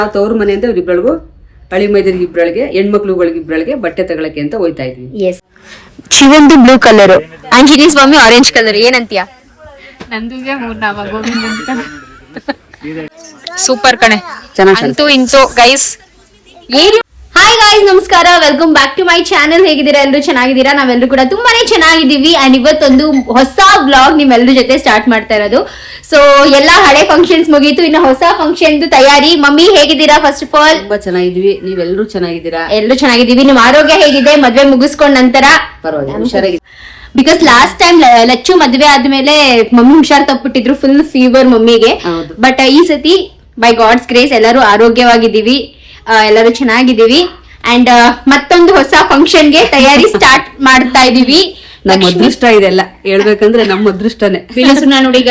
ನಾವು ತವ್ರ ಮನೆಯಿಂದ ಇವ್ರಿಬ್ರಳಿಗೂ ಹಳಿ ಮೈದರಿಗೆ ಇಬ್ರಳಿಗೆ ಹೆಣ್ಮಕ್ಳುಗಳಿಗೆ ಇಬ್ರಳಿಗೆ ಬಟ್ಟೆ ತಗೊಳಕ್ಕೆ ಅಂತ ಹೋಯ್ತಾ ಇದ್ವಿ. ಎಸ್, ಶಿವಂದು ಬ್ಲೂ ಕಲರ್, ಆಂಜನೇಯ ಸ್ವಾಮಿ ಆರೆಂಜ್ ಕಲರ್. ಏನಂತೀಯ? ನಂದುಗೆ ಮೂರ್ನಾಮ ಗೋವಿಂದ. ಸೂಪರ್ ಕಣೆ, ಚೆನ್ನಾಗಿ ಅಂತೂ ಇಂತೂ ಗೈಸ್. ಹಾಯ್ ಗೈಸ್, ನಮಸ್ಕಾರ, welcome back to my channel. ಹೇಗಿದ್ದೀರಾ? ಎಲ್ಲರೂ ಚೆನ್ನಾಗಿದ್ದೀರಾ? ನಾವೆಲ್ಲರೂ ಕೂಡ ತುಂಬಾನೇ ಚೆನ್ನಾಗಿದ್ದೀವಿ. ಅಂಡ್ ಇವತ್ತೊಂದು ಹೊಸ ಬ್ಲಾಗ್ ನಿಮ್ಮೆಲ್ಲರ ಜೊತೆ ಸ್ಟಾರ್ಟ್ ಮಾಡ್ತಾ ಇರೋದು. ಸೊ ಎಲ್ಲಾ ಹಳೆ ಫಂಕ್ಷನ್ಸ್ ಮುಗೀತು, ಇನ್ನು ಹೊಸ ಫಂಕ್ಷನ್ ತಯಾರಿ. ಮಮ್ಮಿ ಹೇಗಿದ್ದೀರಾ? ಫಸ್ಟ್ ಆಫ್ ಆಲ್ ತುಂಬಾ ಚೆನ್ನಾಗಿದ್ವಿ, ನೀವೆಲ್ಲರೂ ಚೆನ್ನಾಗಿದ್ದೀರಾ? ಎಲ್ಲರೂ ಚೆನ್ನಾಗಿದ್ದೀವಿ. ನಿಮ್ ಆರೋಗ್ಯ ಹೇಗಿದೆ? ಮದ್ವೆ ಮುಗಿಸ್ಕೊಂಡ್ ನಂತರ? ಪರವಾಗಿಲ್ಲ, ಹುಷಾರಾಗಿ. ಬಿಕಾಸ್ ಲಾಸ್ಟ್ ಟೈಮ್ ಲಚ್ಚು ಮದ್ವೆ ಆದ್ಮೇಲೆ ಮಮ್ಮಿ ಹುಷಾರ್ ತಪ್ಪಿಟ್ಟಿದ್ರು, ಫುಲ್ ಫೀವರ್ ಮಮ್ಮಿಗೆ. ಬಟ್ ಈ ಸತಿ ಬೈ ಗಾಡ್ಸ್ ಗ್ರೇಸ್ ಎಲ್ಲರೂ ಆರೋಗ್ಯವಾಗಿದ್ದೀವಿ, ಎಲ್ಲರೂ ಚೆನ್ನಾಗಿದ್ದೀವಿ. ಅಂಡ್ ಮತ್ತೊಂದು ಹೊಸ ಫಂಕ್ಷನ್ ಗೆ ತಯಾರಿ ಸ್ಟಾರ್ಟ್ ಮಾಡ್ತಾ ಇದೀವಿ. ನಮ್ಮ ಅದೃಷ್ಟ ಇದೆಲ್ಲ ಹೇಳ್ಬೇಕಂದ್ರೆ ನಮ್ಮ ಅದೃಷ್ಟನೇ. ನೋಡಿ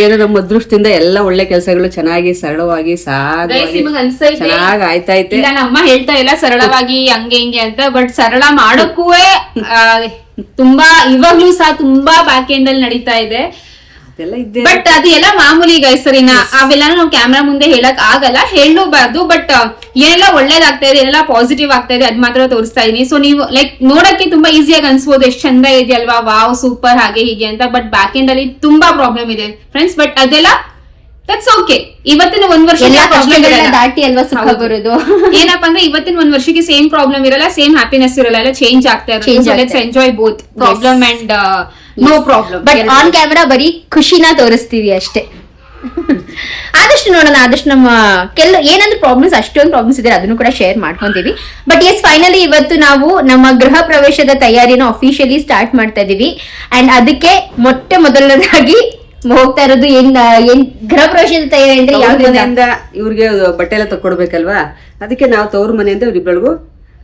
ಏನೋ ನಮ್ಮ ಅದೃಷ್ಟದಿಂದ ಎಲ್ಲ ಒಳ್ಳೆ ಕೆಲಸಗಳು ಚೆನ್ನಾಗಿ ಸರಳವಾಗಿ ಸಾಗಿ ಚೆನ್ನಾಗಿ ಆಯ್ತೈತೆ. ನಮ್ಮ ಹೇಳ್ತಾ ಇಲ್ಲ ಸರಳವಾಗಿ ಹಂಗೆ ಹಿಂಗೆ ಅಂತ, ಬಟ್ ಸರಳ ಮಾಡೋಕ್ಕೂ ತುಂಬಾ ಇವಾಗ್ಲೂ ಸಹ ತುಂಬಾ ಬ್ಯಾಕ್ ಎಂಡ್ ಅಲ್ಲಿ ನಡೀತಾ ಇದೆ. ಬಟ್ ಅದು ಎಲ್ಲ ಮಾಮೂಲಿ ಗೈಸರಿನ, ಅವೆಲ್ಲ ನಾವು ಕ್ಯಾಮ್ರಾ ಮುಂದೆ ಹೇಳಕ್ ಆಗಲ್ಲ, ಹೇಳಬಾರ್ದು. ಬಟ್ ಏನೆಲ್ಲ ಒಳ್ಳೇದಾಗ್ತಾ ಇದೆ, ಏನೆಲ್ಲ ಪಾಸಿಟಿವ್ ಆಗ್ತಾ ಇದೆ ಅದ್ ಮಾತ್ರ ತೋರಿಸ್ತಾ ಇದೀನಿ. ಸೊ ನೀವು ಲೈಕ್ ನೋಡಕ್ಕೆ ತುಂಬಾ ಈಸಿಯಾಗಿ ಅನ್ಸ್ಬೋದು, ಎಷ್ಟು ಚಂದ ಇದೆಯಲ್ವಾ, ವಾವ್ ಸೂಪರ್ ಹಾಗೆ ಹೀಗೆ ಅಂತ. ಬಟ್ ಬ್ಯಾಕ್ ಎಂಡ್ ಅಲ್ಲಿ ತುಂಬಾ ಪ್ರಾಬ್ಲಮ್ ಇದೆ ಫ್ರೆಂಡ್ಸ್. ಬಟ್ ಅದೆಲ್ಲ ದಟ್ಸ್ ಓಕೆ. ಇವತ್ತಿನ ಒಂದ್ ವರ್ಷ ದಾಟಿ ಅಲ್ವಾ ಸುಖ ಬರೋದು. ಏನಪ್ಪಾ ಅಂದ್ರೆ ಇವತ್ತಿನ ಒಂದ್ ವರ್ಷಕ್ಕೆ ಸೇಮ್ ಪ್ರಾಬ್ಲಮ್ ಇರಲ್ಲ, ಸೇಮ್ ಹ್ಯಾಪಿನೆಸ್ ಇರಲ್ಲ, ಎಲ್ಲ ಚೇಂಜ್ ಆಗ್ತಾ ಇರುತ್ತೆ. Let's enjoy both problem and no problem. But on camera ಬರೀ ಖುಷಿನ ತೋರಿಸ್ತೀವಿ ಅಷ್ಟೇ. ಆದಷ್ಟು ನೋಡೋಣ, ಆದಷ್ಟು ನಮ್ಮ ಏನಂದ್ರೆ ಪ್ರಾಬ್ಲಮ್ಸ್, ಅಷ್ಟೊಂದು ಪ್ರಾಬ್ಲಮ್ಸ್ ಇದೆ, ಅದನ್ನು ಕೂಡ ಶೇರ್ ಮಾಡ್ಕೊಂತೀವಿ. ಬಟ್ ಎಸ್, ಫೈನಲಿ ಇವತ್ತು ನಾವು ನಮ್ಮ ಗೃಹ ಪ್ರವೇಶದ ತಯಾರಿನ ಅಫಿಷಿಯಲಿ ಸ್ಟಾರ್ಟ್ ಮಾಡ್ತಾ ಇದೀವಿ. ಅಂಡ್ ಅದಕ್ಕೆ ಮೊದಲನೇದಾಗಿ ಹೋಗ್ತಾ ಇರೋದು ಏನ್ ಗೃಹ ಪ್ರವೇಶದ ತಯಾರಿ ಅಂದ್ರೆ ಯಾವ ಮನೆಯಿಂದ ಇವ್ರಿಗೆ ಬಟ್ಟೆ ಎಲ್ಲ ತಕ್ಕೊಡ್ಬೇಕಲ್ವಾ, ಅದಕ್ಕೆ ನಾವು ತವ್ರ ಮನೆಯಿಂದ ಇವ್ರಿಬ್ರಳಿಗೂ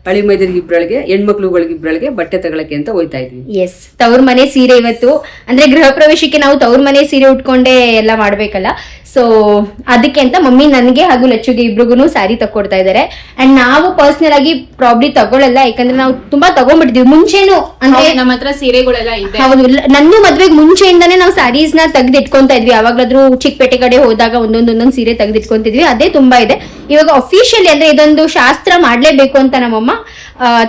ಹಳಿ ಮೈದರಿಗೆ ಇಬ್ರಳಿಗೆ ಹೆಣ್ಮಕ್ಳುಗಳಿಗೆ ಇಬ್ರಳಿಗೆ ಬಟ್ಟೆ ತಗೊಳಕ್ಕೆ ಅಂತ ಹೋಯ್ತಾ ಇದ್ವಿ. ಎಸ್, ತವ್ರ ಮನೆ ಸೀರೆ ಇವತ್ತು ಅಂದ್ರೆ ಗೃಹ ಪ್ರವೇಶಕ್ಕೆ ನಾವು ತವ್ರ ಮನೆ ಸೀರೆ ಉಟ್ಕೊಂಡೇ ಎಲ್ಲ ಮಾಡ್ಬೇಕಲ್ಲ. ಸೊ ಅದಕ್ಕೆ ಅಂತ ಮಮ್ಮಿ ನನಗೆ ಹಾಗೂ ಲಚ್ಚುಗೆ ಇಬ್ರಿಗೂ ಸ್ಯಾರಿ ತಕ್ಕೊಡ್ತಾ ಇದಾರೆ. ಅಂಡ್ ನಾವು ಪರ್ಸನಲ್ ಆಗಿ ಪ್ರಾಬ್ಲಿ ತಗೊಳ್ಳಲ್ಲ, ಯಾಕಂದ್ರೆ ನಾವು ತುಂಬಾ ತಗೊಂಡ್ಬಿಟ್ಟಿದೀವಿ ಮುಂಚೆನು. ಅಂದ್ರೆ ನಮ್ಮ ಹತ್ರ ಸೀರೆಗಳೆಲ್ಲ ಇದೆ. ಹೌದು, ನನ್ನ ಮದ್ವೆಗೆ ಮುಂಚೆಯಿಂದಾನೇ ನಾವು ಸ್ಯಾರೀಸ್ ನ ತೆಗೆದಿಟ್ಕೊಂತಾ ಇದ್ವಿ. ಯಾವಾಗ್ಲಾದ್ರೂ ಚಿಕ್ಕಪೇಟೆ ಕಡೆ ಹೋದಾಗ ಒಂದೊಂದೊಂದೊಂದು ಸೀರೆ ತೆಗೆದಿಟ್ಕೊಂತಿದ್ವಿ, ಅದೇ ತುಂಬಾ ಇದೆ. ಇವಾಗ ಅಫಿಷಿಯಲಿ ಅಂದ್ರೆ ಇದೊಂದು ಶಾಸ್ತ್ರ ಮಾಡ್ಲೇಬೇಕು ಅಂತ ನಮ್ಮಮ್ಮ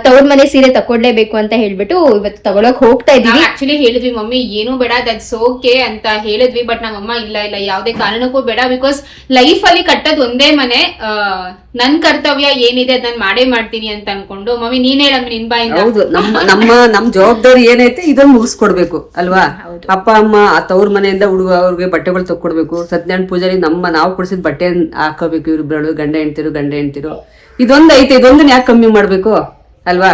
ತವ್ರ ಮನೆ ಸೀರೆ ತಕೊಡ್ಲೇಬೇಕು ಅಂತ ಹೇಳ್ಬಿಟ್ಟು ಇವತ್ತು ತಗೊಳಕ್ ಹೋಗ್ತಾ ಇದೀವಿ. ಆಕ್ಚುಲಿ ಹೇಳಿದ್ವಿ ಮಮ್ಮಿ ಏನು ಬೇಡ, ದಟ್ಸ್ ಓಕೆ ಅಂತ ಹೇಳಿದ್ವಿ. ಬಟ್ ನಮ್ಮಮ್ಮ ಇಲ್ಲ ಇಲ್ಲ ಯಾವ್ದೇ ಕಾರಣಕ್ಕೂ ಬೇಡ, ಬಿಕಾಸ್ ಲೈಫ್ ಅಲ್ಲಿ ಕಟ್ಟದ್ ಒಂದೇ ಮನೆ, ನನ್ ಕರ್ತವ್ಯ ಏನಿದೆ ಅದ್ ನಾನ್ ಮಾಡೇ ಮಾಡ್ತೀನಿ ಅಂತ ಅನ್ಕೊಂಡು. ಮಮ್ಮಿ ನೀನ್ ಹೇಳಮ್ಮ ನಿನ್ ಬಾಯಿಂದ. ಹೌದು, ನಮ್ ಜವಾಬ್ದಾರಿ ಏನೈತೆ ಇದನ್ನ ಮುಗಿಸ್ಕೊಡ್ಬೇಕು ಅಲ್ವಾ. ಅಪ್ಪ ಅಮ್ಮ ತವ್ರ ಮನೆಯಿಂದ ಅವ್ರಿಗೆ ಬಟ್ಟೆಗಳು ತಕ್ಕೊಡ್ಬೇಕು. ಸತ್ಯನಾರಾಯಣ ಪೂಜಾರಿ ನಾವು ಕೊಡ್ಸಿದ ಬಟ್ಟೆ ಹಾಕೋಬೇಕು. ಇವ್ರಿಬ್ರಳು ಗಂಡ ಹೆಣ್ತಿರು ಇದೊಂದು ಐತೆ, ಇದೊಂದನ್ನ ಯಾಕೆ ಕಮ್ಮಿ ಮಾಡ್ಬೇಕು ಅಲ್ವಾ.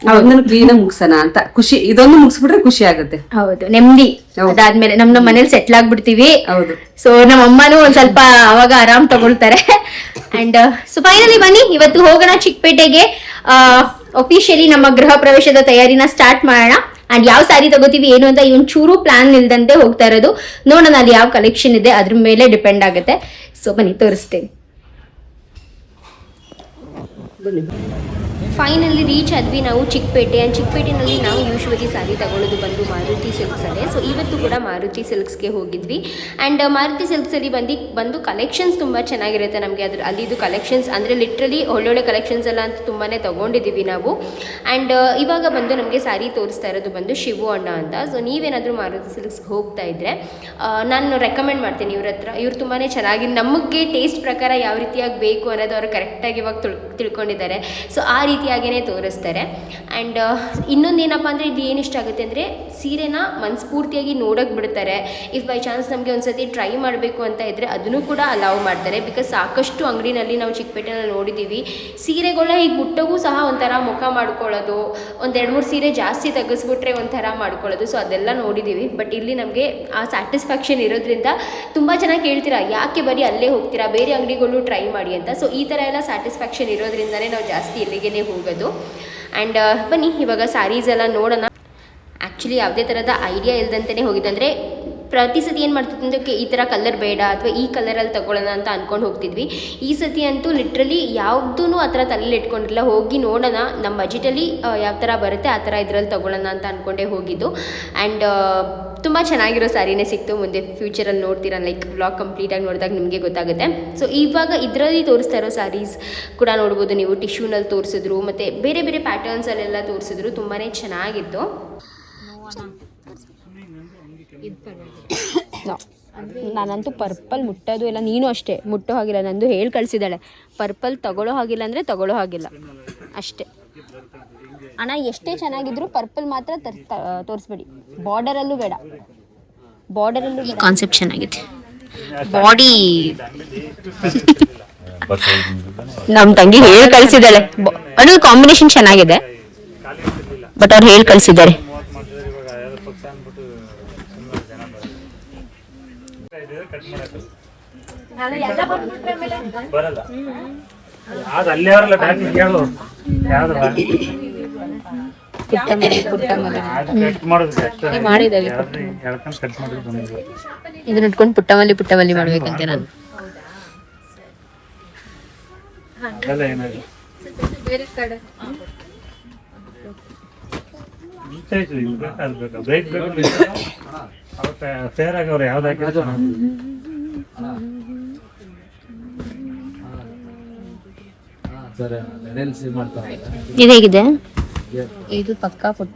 ಅದೊಂದನ್ನು ಕ್ಲೀನ್ ಆಗಿ ಮುಗ್ಸೋಣ ಅಂತ ಖುಷಿ, ಇದೊಂದು ಮುಗಿಸ್ಬಿಟ್ರೆ ಖುಷಿ ಆಗುತ್ತೆ. ಹೌದು, ನೆಮ್ಮದಿ. ಅದಾದ್ಮೇಲೆ ನಮ್ಮ ಮನೇಲಿ ಸೆಟ್ಲ್ ಆಗ್ಬಿಡ್ತೀವಿ. ಹೌದು, ಸೊ ನಮ್ಮ ಅಮ್ಮನೂ ಒಂದ್ ಸ್ವಲ್ಪ ಅವಾಗ ಆರಾಮ್ ತಗೊಳ್ತಾರೆ. ಅಂಡ್ ಸೊ ಫೈನಲಿ ಬನ್ನಿ ಇವತ್ತು ಹೋಗೋಣ ಚಿಕ್ಕಪೇಟೆಗೆ. ಅಫಿಷಿಯಲಿ ನಮ್ಮ ಗೃಹ ಪ್ರವೇಶದ ತಯಾರಿನ ಸ್ಟಾರ್ಟ್ ಮಾಡೋಣ. ಅಂಡ್ ಯಾವ ಸ್ಯಾರಿ ತಗೋತೀವಿ ಏನು ಅಂತ ಇವನ್ ಚೂರು ಪ್ಲಾನ್ ಇಲ್ದಂತೆ ಹೋಗ್ತಾ ಇರೋದು. ನೋಡೋಣ ಅಲ್ಲಿ ಯಾವ ಕಲೆಕ್ಷನ್ ಇದೆ ಅದ್ರ ಮೇಲೆ ಡಿಪೆಂಡ್ ಆಗುತ್ತೆ. ಸೊ ಬನ್ನಿ ತೋರಿಸ್ತೇನೆ. ಫೈನಲಿ ರೀಚ್ ಆದ್ವಿ ನಾವು ಚಿಕ್ಕಪೇಟೆ. ಆ್ಯಂಡ್ ಚಿಕ್ಕಪೇಟೆನಲ್ಲಿ ನಾವು ಯೂಶ್ವಲಿ ಸ್ಯಾರಿ ತಗೊಳ್ಳೋದು ಬಂದು ಮಾರುತಿ ಸಿಲ್ಕ್ಸಲ್ಲೇ. ಸೊ ಇವತ್ತು ಕೂಡ ಮಾರುತಿ ಸಿಲ್ಕ್ಸ್ಗೆ ಹೋಗಿದ್ವಿ. ಆ್ಯಂಡ್ ಮಾರುತಿ ಸಿಲ್ಕ್ಸಲ್ಲಿ ಬಂದು ಕಲೆಕ್ಷನ್ಸ್ ತುಂಬ ಚೆನ್ನಾಗಿರುತ್ತೆ ನಮಗೆ. ಅಲ್ಲಿದು ಕಲೆಕ್ಷನ್ಸ್ ಅಂದರೆ ಲಿಟ್ರಲಿ ಒಳ್ಳೊಳ್ಳೆ ಕಲೆಕ್ಷನ್ಸ್ ಎಲ್ಲ ಅಂತ ತುಂಬಾ ತೊಗೊಂಡಿದ್ದೀವಿ ನಾವು. ಆ್ಯಂಡ್ ಇವಾಗ ಬಂದು ನಮಗೆ ಸ್ಯಾರಿ ತೋರಿಸ್ತಾ ಇರೋದು ಬಂದು ಶಿವು ಅಣ್ಣ ಅಂತ. ಸೊ ನೀವೇನಾದರೂ ಮಾರುತಿ ಸಿಲ್ಕ್ಸ್ಗೆ ಹೋಗ್ತಾ ಇದ್ದರೆ ನಾನು ರೆಕಮೆಂಡ್ ಮಾಡ್ತೀನಿ ಇವ್ರ ಹತ್ರ. ಇವ್ರು ತುಂಬಾ ಚೆನ್ನಾಗಿ ನಮಗೆ ಟೇಸ್ಟ್ ಪ್ರಕಾರ ಯಾವ ರೀತಿಯಾಗಿ ಬೇಕು ಅನ್ನೋದು ಅವರು ಕರೆಕ್ಟಾಗಿ ಇವಾಗ ತಿಳ್ಕೊಂಡಿದ್ದಾರೆ. ಸೊ ಆ ರೀತಿಯಾಗೇ ತೋರಿಸ್ತಾರೆ. ಆ್ಯಂಡ್ ಇನ್ನೊಂದೇನಪ್ಪ ಅಂದರೆ ಇದು ಏನು ಇಷ್ಟ ಆಗುತ್ತೆ ಅಂದರೆ ಸೀರೆನ ಮನಸ್ಫೂರ್ತಿಯಾಗಿ ನೋಡೋಕೆ ಬಿಡ್ತಾರೆ. ಇಫ್ ಬೈ ಚಾನ್ಸ್ ನಮಗೆ ಒಂದ್ಸತಿ ಟ್ರೈ ಮಾಡಬೇಕು ಅಂತ ಇದ್ದರೆ ಅದನ್ನು ಕೂಡ ಅಲೌ ಮಾಡ್ತಾರೆ. ಬಿಕಾಸ್ ಸಾಕಷ್ಟು ಅಂಗಡಿನಲ್ಲಿ ನಾವು ಚಿಕ್ಕಪೇಟೆನಲ್ಲಿ ನೋಡಿದ್ದೀವಿ, ಸೀರೆಗಳನ್ನ ಈಗ ಮುಟ್ಟಗೂ ಸಹ ಒಂಥರ ಮುಖ ಮಾಡ್ಕೊಳ್ಳೋದು, ಒಂದು 2-3 ಸೀರೆ ಜಾಸ್ತಿ ತೆಗೆಸ್ಬಿಟ್ರೆ ಒಂಥರ ಮಾಡ್ಕೊಳ್ಳೋದು. ಸೊ ಅದೆಲ್ಲ ನೋಡಿದ್ದೀವಿ. ಬಟ್ ಇಲ್ಲಿ ನಮಗೆ ಆ ಸ್ಯಾಟಿಸ್ಫ್ಯಾಕ್ಷನ್ ಇರೋದ್ರಿಂದ ತುಂಬ ಚೆನ್ನಾಗಿ ಕೇಳ್ತೀರಾ, ಯಾಕೆ ಬರೀ ಅಲ್ಲೇ ಹೋಗ್ತೀರಾ, ಬೇರೆ ಅಂಗಡಿಗಳು ಟ್ರೈ ಮಾಡಿ ಅಂತ. ಸೊ ಈ ಥರ ಎಲ್ಲ ಸ್ಯಾಟಿಸ್ಫ್ಯಾಕ್ಷನ್ ಇರೋದ್ರಿಂದನೇ ನಾವು ಜಾಸ್ತಿ ಇಲ್ಲಿಗೆ ಹೋಗೋದು. ಆ್ಯಂಡ್ ಬನ್ನಿ ಇವಾಗ ಸ್ಯಾರೀಸ್ ಎಲ್ಲ ನೋಡೋಣ. ಆ್ಯಕ್ಚುಲಿ ಯಾವುದೇ ಥರದ ಐಡಿಯಾ ಇಲ್ದಂತೆ ಹೋಗಿದ್ದಂದರೆ ಪ್ರತಿ ಸತಿ ಏನು ಮಾಡ್ತಿದ್ವಿ ಅಂದರೆ ಈ ಥರ ಕಲರ್ ಬೇಡ ಅಥವಾ ಈ ಕಲರಲ್ಲಿ ತಗೊಳ್ಳೋಣ ಅಂತ ಅಂದ್ಕೊಂಡು ಹೋಗ್ತಿದ್ವಿ. ಈ ಸತಿ ಅಂತೂ ಲಿಟ್ರಲಿ ಯಾವುದೂ ಆ ಥರ ತಲೆಯಲ್ಲಿ ಇಟ್ಕೊಂಡಿರಲಿಲ್ಲ. ಹೋಗಿ ನೋಡೋಣ ನಮ್ಮ ಬಜೆಟಲ್ಲಿ ಯಾವ ಥರ ಬರುತ್ತೆ ಆ ಥರ ಇದರಲ್ಲಿ ತಗೊಳ್ಳೋಣ ಅಂತ ಅಂದ್ಕೊಂಡೇ ಹೋಗಿದ್ದು. ಆ್ಯಂಡ್ ತುಂಬ ಚೆನ್ನಾಗಿರೋ ಸ್ಯಾರಿನೇ ಸಿಕ್ತು. ಮುಂದೆ ಫ್ಯೂಚರಲ್ಲಿ ನೋಡ್ತೀರಾ, ಲೈಕ್ ವ್ಲಾಗ್ ಕಂಪ್ಲೀಟಾಗಿ ನೋಡಿದಾಗ ನಿಮಗೆ ಗೊತ್ತಾಗುತ್ತೆ. ಸೊ ಇವಾಗ ಇದರಲ್ಲಿ ತೋರಿಸ್ತಾ ಇರೋ ಸ್ಯಾರೀಸ್ ಕೂಡ ನೋಡ್ಬೋದು ನೀವು. ಟಿಶ್ಯೂನಲ್ಲಿ ತೋರಿಸಿದ್ರು, ಮತ್ತು ಬೇರೆ ಬೇರೆ ಪ್ಯಾಟರ್ನ್ಸಲ್ಲೆಲ್ಲ ತೋರಿಸಿದ್ರು. ತುಂಬಾ ಚೆನ್ನಾಗಿತ್ತು. ನಾನಂತೂ ಪರ್ಪಲ್ ಮುಟ್ಟೋದು ಇಲ್ಲ, ನೀನು ಅಷ್ಟೇ ಮುಟ್ಟೋ ಹಾಗಿಲ್ಲ. ನಂದು ಹೇಳಿ ಕಳಿಸಿದ್ದಾಳೆ, ಪರ್ಪಲ್ ತಗೊಳ್ಳೋ ಹಾಗಿಲ್ಲ ಅಂದರೆ ತಗೊಳ್ಳೋ ಹಾಗಿಲ್ಲ ಅಷ್ಟೇ. ಅಣ್ಣ ಎಷ್ಟೇ ಚೆನ್ನಾಗಿದ್ರು ಪರ್ಪಲ್ ಮಾತ್ರ ತೋರಿಸ್ಬೇಡಿ, ಬಾರ್ಡರಲ್ಲೂ ಬೇಡ. ಬಾರ್ಡರಲ್ಲೂ ಕಾನ್ಸೆಪ್ಟ್ ಚೆನ್ನಾಗಿದೆ. ಬಾಡಿ ನಮ್ಮ ತಂಗಿ ಹೇಳಿ ಕಳಿಸಿದ್ದಾಳೆ. ಅದು ಕಾಂಬಿನೇಷನ್ ಚೆನ್ನಾಗಿದೆ, ಬಟ್ ಅವ್ರು ಹೇಳಿ ಕಳಿಸಿದ್ದಾರೆ. ಇದನ್ನ ಇಟ್ಕೊಂಡು ಪುಟ್ಟಮಲ್ಲಿ ಮಾಡ್ಬೇಕಂತೆ ನಾನು. ಇದು ಹೇಗಿದೆ? ಇದು ಪಕ್ಕಾ ಪುಟ್ಟ.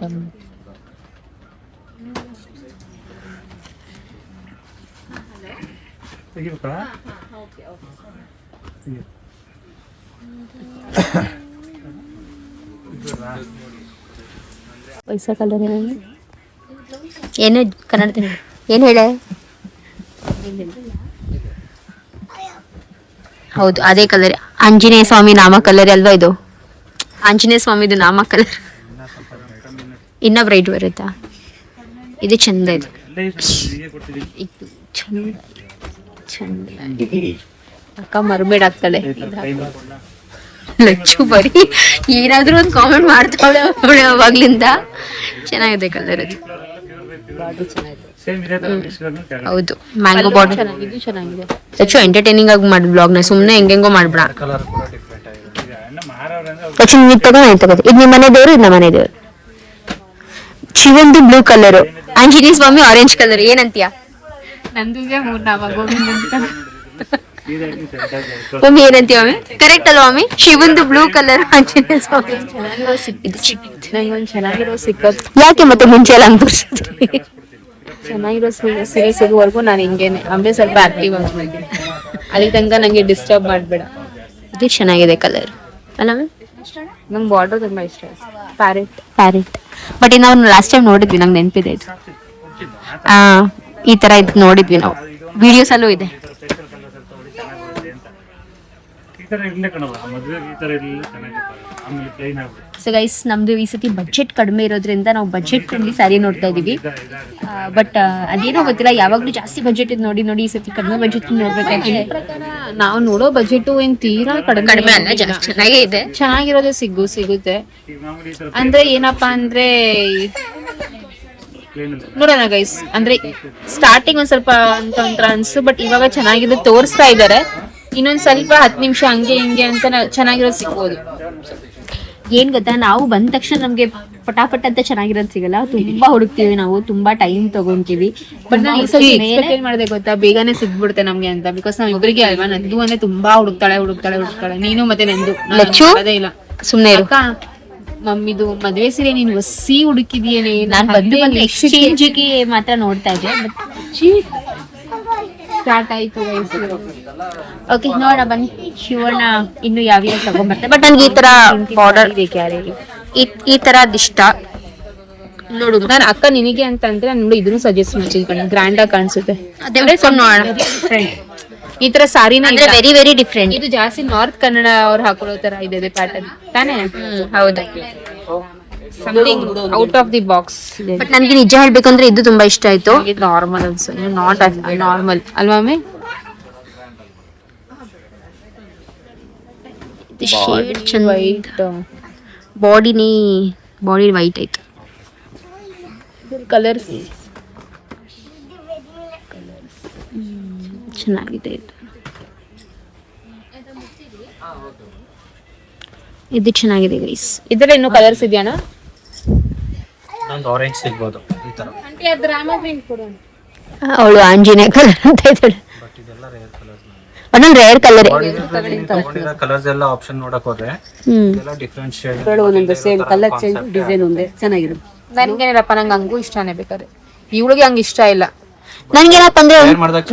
ಪೈಸಾ ಕಲರ್ ಏನು ಕನ್ನಡದಲ್ಲಿ ಏನು ಹೇಳ? ಹೌದು ಅದೇ ಕಲರ್. ಆಂಜನೇಯ ಸ್ವಾಮಿ ನಾಮ ಕಲರ್ ಅಲ್ವಾ ಇದು? ಆಂಜನೇಯ ಸ್ವಾಮಿದು ನಾಮ ಕಲರ್ ಇನ್ನ ಬ್ರೈಟ್ ಬರುತ್ತಾ? ಇದು ಚಂದ. ಇದು ಅಕ್ಕ ಮರ್ಮೇಡ್ ಆಗ್ತಾಳೆ. ಲಚ್ಚು ಬರೀ ಏನಾದ್ರೂ ಒಂದು ಕಾಮೆಂಟ್ ಮಾಡ್ತಾಳೆ ಅವಾಗ್ಲಿಂದ. ಚೆನ್ನಾಗಿದೆ ಕಲರ್ ಅದು. ಹೌದು ಮ್ಯಾಂಗೋ ಬಾರ್ಡರ್ ಚೆನ್ನಾಗಿದೆ. ಲಚ್ಚು ಎಂಟರ್ಟೈನಿಂಗ್ ಆಗಿ ಮಾಡಿ ಬ್ಲಾಗ್ನ, ಸುಮ್ಮನೆ ಹೆಂಗೆಂಗೋ ಮಾಡ್ಬೇಡ. ಲಚ್ಚು ನೀವು ತಗೋದು. ಇದು ನಿಮ್ಮ ಮನೆ ದೇವರು, ಇದು ನಮ್ಮ ಮನೆ ದೇವರು. ಶಿವಂದು ಬ್ಲೂ ಕಲರ್, ಆಂಜನೇಯ ಸ್ವಾಮಿ ಆರೆಂಜ್ ಕಲರ್. ಏನಂತೀಯ? ಮಮ್ಮಿ ಏನಂತೀಯ ಮಮ್ಮಿ? ಕರೆಕ್ಟ್ ಅಲ್ವಾ ಮಮ್ಮಿ? ಶಿವಂದು ಬ್ಲೂ ಕಲರ್, ಆಂಜನೇಯ ಸ್ವಾಮಿ. ಚೆನ್ನಾಗಿರೋ ಸಿಕ್ಕತ್. ಯಾಕೆ ಮತ್ತೆ ಮುಂಚೆ ಎಲ್ಲ ಹಂಗೆ ತೋರಿಸಿದ್ರಿ? ಚೆನ್ನಾಗಿರೋ ಸೀರೆ ಸಿಗುವವರೆಗೂ ನಾನು ಹಿಂಗೇನೆ. ಆಮೇಲೆ ಸ್ವಲ್ಪ ಆಕ್ಟಿವ್ ಆಗ್ಬೇಕು, ಅಲ್ಲಿ ತನಕ ನಂಗೆ ಡಿಸ್ಟರ್ಬ್ ಮಾಡಬೇಡ. ಇದು ಚೆನ್ನಾಗಿದೆ ಕಲರ್ ಅಲ್ಲ? ನಂಗೆ ಬಾರ್ಡರ್ ತುಂಬಾ ಇಷ್ಟ. ಪ್ಯಾರೆಟ್ ಬಟ್ ಇದು ನಾವು ಲಾಸ್ಟ್ ಟೈಮ್ ನೋಡಿದ್ವಿ, ನಂಗೆ ನೆನಪಿದೆ ಇದು. ಈ ತರ ಇದು ನೋಡಿದ್ವಿ ನಾವು, ವಿಡಿಯೋಸ್ ಅಲ್ಲೂ ಇದೆ. ಸೊ ಗೈಸ್, ನಮ್ದು ಈ ಸತಿ ಬಜೆಟ್ ಕಡಿಮೆ ಇರೋದ್ರಿಂದ ನಾವು ಬಜೆಟ್ ಫ್ರೆಂಡ್ಲಿ ಸ್ಯಾರಿ ನೋಡ್ತಾ ಇದೀವಿ. ಬಟ್ ಅದೇನೋ ಗೊತ್ತಿಲ್ಲ, ಯಾವಾಗ್ಲೂ ಜಾಸ್ತಿ ಬಜೆಟ್ ಇದು ನೋಡಿ ಈ ಸತಿ ಕಡಿಮೆ ಬಜೆಟ್ ನೋಡ್ಬೇಕಂದ್ರೆ ನಾವು ನೋಡೋ ಬಜೆಟ್ ಏನ್ ತೀರಾ ಕಡಿಮೆ ಅಲ್ಲ, ಜಾಸ್ತಿ ಚೆನ್ನಾಗೇ ಇದೆ. ಚೆನ್ನಾಗಿರೋದೇ ಸಿಗುತ್ತೆ. ಅಂದ್ರೆ ಏನಪ್ಪಾ ಅಂದ್ರೆ ನೋಡೋಣ ಗೈಸ್, ಅಂದ್ರೆ ಸ್ಟಾರ್ಟಿಂಗ್ ಒಂದ್ ಸ್ವಲ್ಪ ಅಂತ ಒಂಥರ ಅನ್ಸು, ಬಟ್ ಇವಾಗ ಚೆನ್ನಾಗಿದೆ ತೋರಿಸ್ತಾ ಇದಾರೆ. ಇನ್ನೊಂದ್ ಸ್ವಲ್ಪ 10 ನಿಮಿಷ ಹಂಗೆ ಹಿಂಗೆ ಅಂತ ಚೆನ್ನಾಗಿರೋದು ಸಿಗ್ಬೋದು. ಏನ್ ಗೊತ್ತಾ, ನಾವು ಬಂದ ತಕ್ಷಣ ನಮ್ಗೆ ಪಟಾಪಟ್ ಅಂತ ಚೆನ್ನಾಗಿರೋದು ಸಿಗಲ್ಲ. ತುಂಬಾ ಹುಡುಕ್ತಿವಿ ನಾವು, ತುಂಬಾ ಟೈಮ್ ತಗೊಂತೀವಿ. ಬಟ್ ನಾನು ಏನ್ ಮಾಡಿದೆ ಗೊತ್ತಾ, ಬೇಗನೆ ಸಿಗ್ಬಿಡುತ್ತೆ ನಮ್ಗೆ ಅಂತ. ಬಿಕಾಸ್ ನಾವ್ ಇಬ್ಬರಿಗೆ ಅಲ್ವಾ, ನಂದು ಅಂದ್ರೆ ತುಂಬಾ ಹುಡುಕ್ತಾಳೆ. ನೀನು ಮತ್ತೆ ನಂದು ಅದೇ ಇಲ್ಲ. ಸುಮ್ನೆ ಅಕ್ಕ, ಮಮ್ಮಿದು ಮದ್ವೆ ಸೀರೆ ನೀನು ಹೊಸಿ ಹುಡುಕಿದೀಯೇನೆ. ನಾನು ಬಂದು ಎಕ್ಸ್ಚೇಂಜ್ಗೆ ಮಾತ್ರ ನೋಡ್ತಾ ಇದ್ದೆ, ಸ್ಟಾರ್ಟ್ ಆಯ್ತು. ಓಕೆ, ನೋಡ ಬನ್ನಿ ಶಿವಣ್ಣ ಇನ್ನು ಯಾವ್ಯಾವ ತಗೊಂಡ್ಬರ್ತಾರೆ. ಬಟ್ ನನ್ಗೆ ಈ ತರ ಬಾರ್ಡರ್ ಈ ತರದ್ ಇಷ್ಟ. ನೋಡು, ನಾನು ಅಕ್ಕ ನಿನಗೆ ಅಂತ ಅಂದ್ರೆ ನಾನು ಇದನ್ನು ಸಜೆಸ್ಟ್ ಮಾಡ್ತೀನಿ, ಗ್ರ್ಯಾಂಡ್ ಆಗಿ ಕಾಣಿಸುತ್ತೆ. ಈ ತರ ಸಾರಿನ ವೆರಿ ವೆರಿ ಡಿಫ್ರೆಂಟ್. ಇದು ಜಾಸ್ತಿ ನಾರ್ತ್ ಕನ್ನಡ ಅವ್ರು ಹಾಕೊಳ್ಳೋ ತರ ಇದೆ ಪ್ಯಾಟರ್ನ್ ತಾನೇ? ಹೌದು, something out of the box. But ನನ್ಗೆ ನಿಜ ಹೇಳ್ಬೇಕಂದ್ರೆ ಇದು ತುಂಬಾ ಇಷ್ಟ ಆಯ್ತು. ಇದು ನಾರ್ಮಲ್ ಅನ್ಸುತ್ತೆ, ನಾಟ್ ನಾರ್ಮಲ್ ಅಲ್ವಾ ಮಮ್ಮಿ? ಶೇಡ್ ಚಂದ, ವೈಟ್ ಬಾಡಿ ವೈಟ್ ಆಯ್ತು. ಕಲರ್ಸ್ ಚೆನ್ನಾಗಿದೆ. ಇದು ಚೆನ್ನಾಗಿದೆ ಗೈಸ್. ಇದರಲ್ಲಿ ಇನ್ನೂ ಕಲರ್ಸ್ ಇದೆಯಾ? ಆರೆಂಜ್ ಸಿಗ್ಬೋದು. ಈ ತರ. ಅವಳು ಆಂಜನೇಯ ಕಲರ್ ಅಂತ ಇದ್ದಾಳೆ. ಬಟ್ ಇದೆಲ್ಲ ರೇರ್ ಕಲರ್ಸ್. ಒಂದೊಂದು ರೇರ್ ಕಲರ್. ತಗೊಂಡಿರೋ ಕಲರ್ಸ್ ಎಲ್ಲ ಆಪ್ಷನ್ ನೋಡಕ್ ಹೋದ್ರೆ ಇದೆಲ್ಲ ಡಿಫರೆಂಟ್ ಶೇಡ್. ಒಂದೊಂದು ಸೇಮ್ ಕಲರ್ ಚೇಂಜ್ ಡಿಸೈನ್ ಒಂದೇ ಚೆನ್ನಾಗಿರುತ್ತೆ. ನನ್ಗೇನಿಲ್ಲಪ್ಪ, ನಂಗೆ ಹಂಗೂ ಇಷ್ಟನೇ ಬೇಕಾದ್ರೆ. ಇವಳಿಗೆ ಹಂಗ ಇಷ್ಟ ಇಲ್ಲ. ನನ್ಗೇನಪ್ಪ ಅಂದ್ರೆ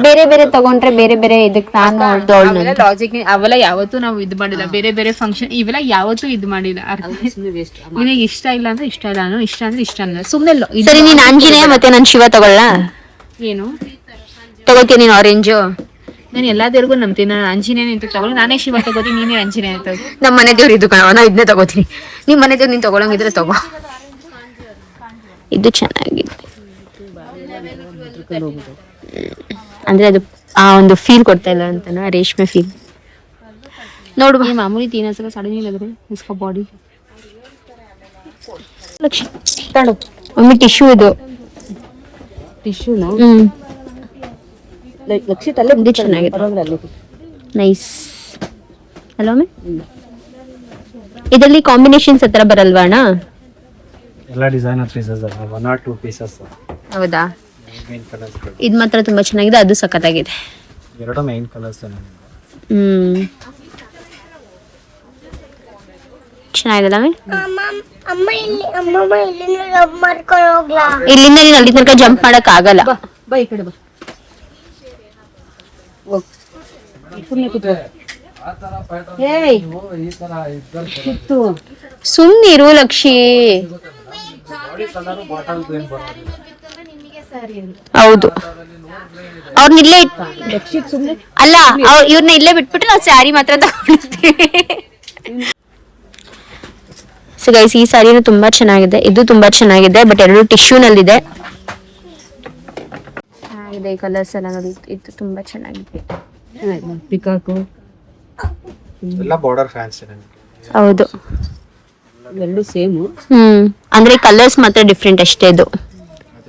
ಬೇರೆ ಬೇರೆ ತಗೊಂಡ್ರೆ ಬೇರೆ ಬೇರೆ ಇದಕ್ಕೆ ನಾನು ಅವೆಲ್ಲ ಲಾಜಿಕ್ ಅವೆಲ್ಲ ಯಾವತ್ತೂ ನಾವು ಇದು ಮಾಡಿಲ್ಲ. ಬೇರೆ ಬೇರೆ ಫಂಕ್ಷನ್ ಇವೆಲ್ಲ ಯಾವತ್ತೂ ಇದು ಮಾಡಿಲ್ಲ. ನಿನಗೆ ಇಷ್ಟ ಇಲ್ಲ ಅಂದ್ರೆ ಇಷ್ಟ ಇಲ್ಲ, ನಾನು ಇಷ್ಟ ಅಂದ್ರೆ ಇಷ್ಟ ಅಂದ್ರೆ ಸುಮ್ಮನೆ. ಸರಿ, ನೀನ್ ಆಂಜನೇಯ ಮತ್ತೆ ನಾನು ಶಿವ ತಗೊಳ್ಳ? ಏನು ತಗೋತೀನಿ ನೀನು ಆರೆಂಜು? ನಾನು ಎಲ್ಲಾ ದೇವ್ರಿಗೂ ನಂಬ್ತೀನಿ. ನಾನು ಆಂಜನೇಯ ಅಂತ ತಗೊಳ್ಳಿ, ನಾನೇ ಶಿವ ತಗೋತೀನಿ, ನೀನೇ ಆಂಜನೇಯ ತಗೋ. ನಮ್ಮ ಮನೆ ದೇವ್ರು ಇದು ಕಣವ, ನಾ ಇದನ್ನೇ ತಗೋತೀನಿ. ನಿಮ್ ಮನೆ ದೇವ್ರು ನೀನ್ ತಗೊಳಂಗಿದ್ರೆ ತಗೋ. ಇದು ಚೆನ್ನಾಗಿದೆ ಅಂದ್ರೆ ಅದು ಆ ಒಂದು ಫೀಲ್ ಕೊಡ್ತಾ ಇಲ್ಲ ಅಂತನಾ, ರೇಷ್ಮೆ ಫೀಲ್. ನೋಡು ಮಾಮೂಲಿ 3,000 साड़ी नहीं लग रही इसका बॉडी. ಲಕ್ಷ್ಮಿ ತಡು ಒಮ್ಮೆ ಟಿಶ್ಯೂ ಇದು ಟಿಶ್ಯೂನ ಹ್ಮ್ ಲಕ್ಷಿ ತಲೆ ಇದು ಚೆನ್ನಾಗಿದೆ. ನೈಸ್ ಅಲ್ವಾ ಮೇ? ಇದರಲ್ಲಿ ಕಾಂಬಿನೇಷನ್ಸ್ ಹತ್ರ ಬರಲ್ವಾ ಅಣ್ಣ? ಎಲ್ಲ ಡಿಸೈನರ್ ಪೀಸಸ್ ಅಲ್ಲ, 1 or 2 ಪೀಸಸ್. ಹೌದಾ? ಮೇನ್ ಕಲರ್ಸ್ ಇದು ಮಾತ್ರ ತುಂಬಾ ಚೆನ್ನಾಗಿದೆ, ಅದು ಸಖತ್ತಾಗಿದೆ. ಎರಡು ಮೇನ್ ಕಲರ್ಸ್ ಚೆನ್ನಾಗಿದೆ. ಅಮ್ಮ ಇಲ್ಲಿಂದ ನೀನು ಅಲ್ಲಿ ತನಕ ಜಂಪ್ ಮಾಡಕ್ ಆಗಲ್ಲ. ಬಾ ಈ ಕಡೆ ಬಾ. ಸುಮ್ನಿರು ಲಕ್ಷಿ. ಹೌದು, ಅವ್ರನ್ನ ಇಲ್ಲೇ ಅಲ್ಲ, ಇವ್ರನ್ನ ಇಲ್ಲೇ ಬಿಟ್ಬಿಟ್ಟು ನಾವು ಸ್ಯಾರಿ ಮಾತ್ರ ತಗೊಂಡಿರ್ತೀವಿ. ಸೊ ಗೈಸ್, ಈ ಸ್ಯಾರಿನೂ ತುಂಬಾ ಚೆನ್ನಾಗಿದೆ, ಇದು ತುಂಬಾ ಚೆನ್ನಾಗಿದೆ. ಬಟ್ ಎರಡು ಟಿಶ್ಯೂ ನಲ್ಲಿದೆ. ಚೆನ್ನಾಗಿದೆ ಈ ಕಲರ್ಸ್ ಎಲ್ಲ ನೋಡಿ. ಇದು ತುಂಬಾ ಚೆನ್ನಾಗಿದೆ. ಪಿಕಾಕು ಎಲ್ಲ ಬಾರ್ಡರ್ ಫ್ಯಾನ್ಸಿ. ಹೌದು, ಎರಡು ಸೇಮು. ಅಂದ್ರೆ ಕಲರ್ಸ್ ಮಾತ್ರ ಡಿಫ್ರೆಂಟ್ ಅಷ್ಟೇ. ಇದು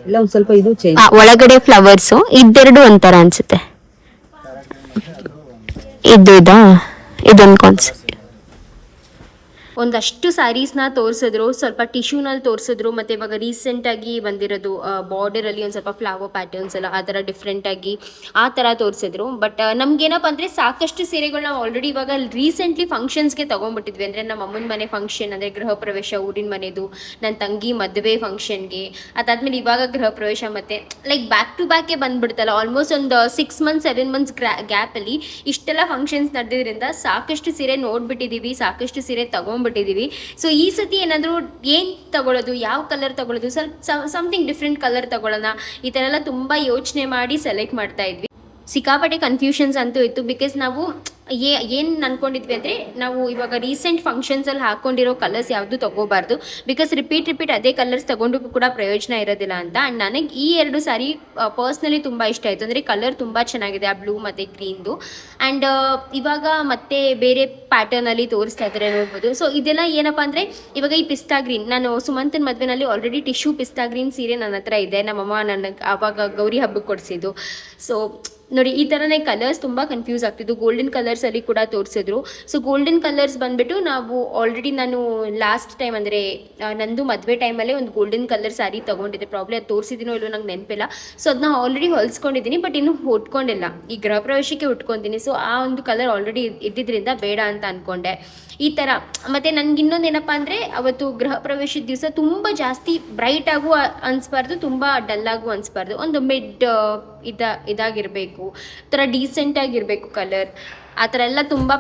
ಎಲ್ಲ ಒಂದ್ ಸ್ವಲ್ಪ ಇದು ಚೇಂಜ್. ಒಳಗಡೆ ಫ್ಲವರ್ಸ್ ಇದೆರಡು ಒಂಥರ ಅನ್ಸುತ್ತೆ. ಇದೊಂದು ಕಾನ್ಸೆಪ್ಟ್. ಒಂದಷ್ಟು ಸ್ಯಾರೀಸ್ನ ತೋರಿಸಿದ್ರು, ಸ್ವಲ್ಪ ಟಿಶ್ಯೂನಲ್ಲಿ ತೋರಿಸಿದ್ರು, ಮತ್ತು ಇವಾಗ ರೀಸೆಂಟಾಗಿ ಬಂದಿರೋದು ಬಾರ್ಡರಲ್ಲಿ ಒಂದು ಸ್ವಲ್ಪ ಫ್ಲವರ್ ಪ್ಯಾಟರ್ನ್ಸ್ ಎಲ್ಲ ಆ ಥರ ಡಿಫ್ರೆಂಟಾಗಿ ಆ ಥರ ತೋರಿಸಿದ್ರು. ಬಟ್ ನಮಗೇನಪ್ಪ ಅಂದರೆ ಸಾಕಷ್ಟು ಸೀರೆಗಳು ನಾವು ಆಲ್ರೆಡಿ ಇವಾಗ ರೀಸೆಂಟ್ಲಿ ಫಂಕ್ಷನ್ಸ್ಗೆ ತೊಗೊಂಡ್ಬಿಟ್ಟಿದ್ವಿ. ಅಂದರೆ ನಮ್ಮ ಅಮ್ಮನ ಮನೆ ಫಂಕ್ಷನ್, ಅಂದರೆ ಗೃಹ ಪ್ರವೇಶ ಊರಿನ ಮನೆದು, ನನ್ನ ತಂಗಿ ಮದುವೆ ಫಂಕ್ಷನ್ಗೆ, ಅದಾದಮೇಲೆ ಇವಾಗ ಗೃಹ ಪ್ರವೇಶ, ಮತ್ತು ಲೈಕ್ ಬ್ಯಾಕ್ ಟು ಬ್ಯಾಕೇ ಬಂದುಬಿಡ್ತಲ್ಲ. ಆಲ್ಮೋಸ್ಟ್ ಒಂದು 6 months 7 months ಗ್ಯಾಪಲ್ಲಿ ಇಷ್ಟೆಲ್ಲ ಫಂಕ್ಷನ್ಸ್ ನಡೆದಿದ್ದರಿಂದ ಸಾಕಷ್ಟು ಸೀರೆ ನೋಡ್ಬಿಟ್ಟಿದ್ದೀವಿ, ಸಾಕಷ್ಟು ಸೀರೆ ತೊಗೊಂಡ್ಬಿಟ್ಟಿದ್ದೀವಿ. ಸೊ ಈ ಸತಿ ಏನಾದರೂ ಏನು ತಗೊಳ್ಳೋದು, ಯಾವ ಕಲರ್ ತಗೊಳ್ಳೋದು, ಸ್ವಲ್ಪ ಸಮಥಿಂಗ್ ಡಿಫ್ರೆಂಟ್ ಕಲರ್ ತಗೊಳ್ಳೋಣ, ಈ ಥರ ಎಲ್ಲ ತುಂಬ ಯೋಚನೆ ಮಾಡಿ ಸೆಲೆಕ್ಟ್ ಮಾಡ್ತಾ ಇದ್ವಿ. ಸಿಕ್ಕಾಪಟ್ಟೆ ಕನ್ಫ್ಯೂಷನ್ಸ್ ಅಂತೂ ಇತ್ತು. ಬಿಕಾಸ್ ನಾವು ಏನು ಅಂದ್ಕೊಂಡಿದ್ವಿ ಅಂದರೆ, ನಾವು ಇವಾಗ ರೀಸೆಂಟ್ ಫಂಕ್ಷನ್ಸಲ್ಲಿ ಹಾಕ್ಕೊಂಡಿರೋ ಕಲರ್ಸ್ ಯಾವುದು ತೊಗೋಬಾರ್ದು. ಬಿಕಾಸ್ ರಿಪೀಟ್ ಅದೇ ಕಲರ್ಸ್ ತೊಗೊಂಡು ಕೂಡ ಪ್ರಯೋಜನ ಇರೋದಿಲ್ಲ ಅಂತ. ಆ್ಯಂಡ್ ನನಗೆ ಈ 2 ಸ್ಯಾರಿ ಪರ್ಸ್ನಲಿ ತುಂಬ ಇಷ್ಟ ಆಯಿತು. ಅಂದರೆ ಕಲರ್ ತುಂಬ ಚೆನ್ನಾಗಿದೆ, ಆ ಬ್ಲೂ ಮತ್ತು ಗ್ರೀನ್ದು. ಆ್ಯಂಡ್ ಇವಾಗ ಮತ್ತೆ ಬೇರೆ ಪ್ಯಾಟರ್ನಲ್ಲಿ ತೋರಿಸ್ತಾ ಇದ್ದಾರೆ ನೋಡ್ಬೋದು. ಸೊ ಇದೆಲ್ಲ ಏನಪ್ಪ ಅಂದರೆ, ಇವಾಗ ಈ ಪಿಸ್ತಾ ಗ್ರೀನ್, ನಾನು ಸುಮಂತನ ಮದುವೆನಲ್ಲಿ ಆಲ್ರೆಡಿ ಟಿಶ್ಯೂ ಪಿಸ್ತಾ ಗ್ರೀನ್ ಸೀರೆ ನನ್ನ ಹತ್ರ ಇದೆ. ನಮ್ಮಮ್ಮ ನನಗೆ ಆವಾಗ ಗೌರಿ ಹಬ್ಬಕ್ಕೆ ಕೊಡಿಸಿದ್ದು. ಸೊ ನೋಡಿ, ಈ ಥರನೇ ಕಲರ್ಸ್ ತುಂಬ ಕನ್ಫ್ಯೂಸ್ ಆಗ್ತಿದ್ದು. ಗೋಲ್ಡನ್ ಕಲರ್ಸಲ್ಲಿ ಕೂಡ ತೋರಿಸಿದ್ರು. ಸೊ ಗೋಲ್ಡನ್ ಕಲರ್ಸ್ ಬಂದುಬಿಟ್ಟು ನಾವು ಆಲ್ರೆಡಿ ನಾನು ಲಾಸ್ಟ್ ಟೈಮ್ ಅಂದರೆ ನಂದು ಮದುವೆ ಟೈಮಲ್ಲೇ ಒಂದು ಗೋಲ್ಡನ್ ಕಲರ್ ಸ್ಯಾರಿ ತೊಗೊಂಡಿದ್ದೆ. ಪ್ರಾಬ್ಲಮ್ ಅದು ತೋರಿಸಿದ್ದೀನೋ ಇಲ್ಲೋ ನಂಗೆ ನೆನಪಿಲ್ಲ. ಸೊ ಅದನ್ನ ಆಲ್ರೆಡಿ ಹೊಲಿಸ್ಕೊಂಡಿದ್ದೀನಿ, ಬಟ್ ಇನ್ನೂ ಉಟ್ಕೊಂಡಿಲ್ಲ. ಈ ಗೃಹ ಪ್ರವೇಶಕ್ಕೆ ಉಟ್ಕೊತೀನಿ. ಸೊ ಆ ಒಂದು ಕಲರ್ ಆಲ್ರೆಡಿ ಇದ್ದಿದ್ದರಿಂದ ಬೇಡ ಅಂತ ಅಂದ್ಕೊಂಡೆ. ಈ ಥರ ಮತ್ತು ನನಗೆ ಇನ್ನೊಂದು ಏನಪ್ಪ ಅಂದರೆ, ಅವತ್ತು ಗೃಹ ಪ್ರವೇಶದ ದಿವಸ ತುಂಬ ಜಾಸ್ತಿ ಬ್ರೈಟಾಗೂ ಅನಿಸ್ಬಾರ್ದು, ತುಂಬ ಡಲ್ಲಾಗೂ ಅನಿಸ್ಬಾರ್ದು. ಒಂದು ಮಿಡ್ ಇದಾಗಿರಬೇಕು, ಥರ ಡೀಸೆಂಟಾಗಿರಬೇಕು ಕಲರ್. ಆ ಥರ ಎಲ್ಲ ತುಂಬ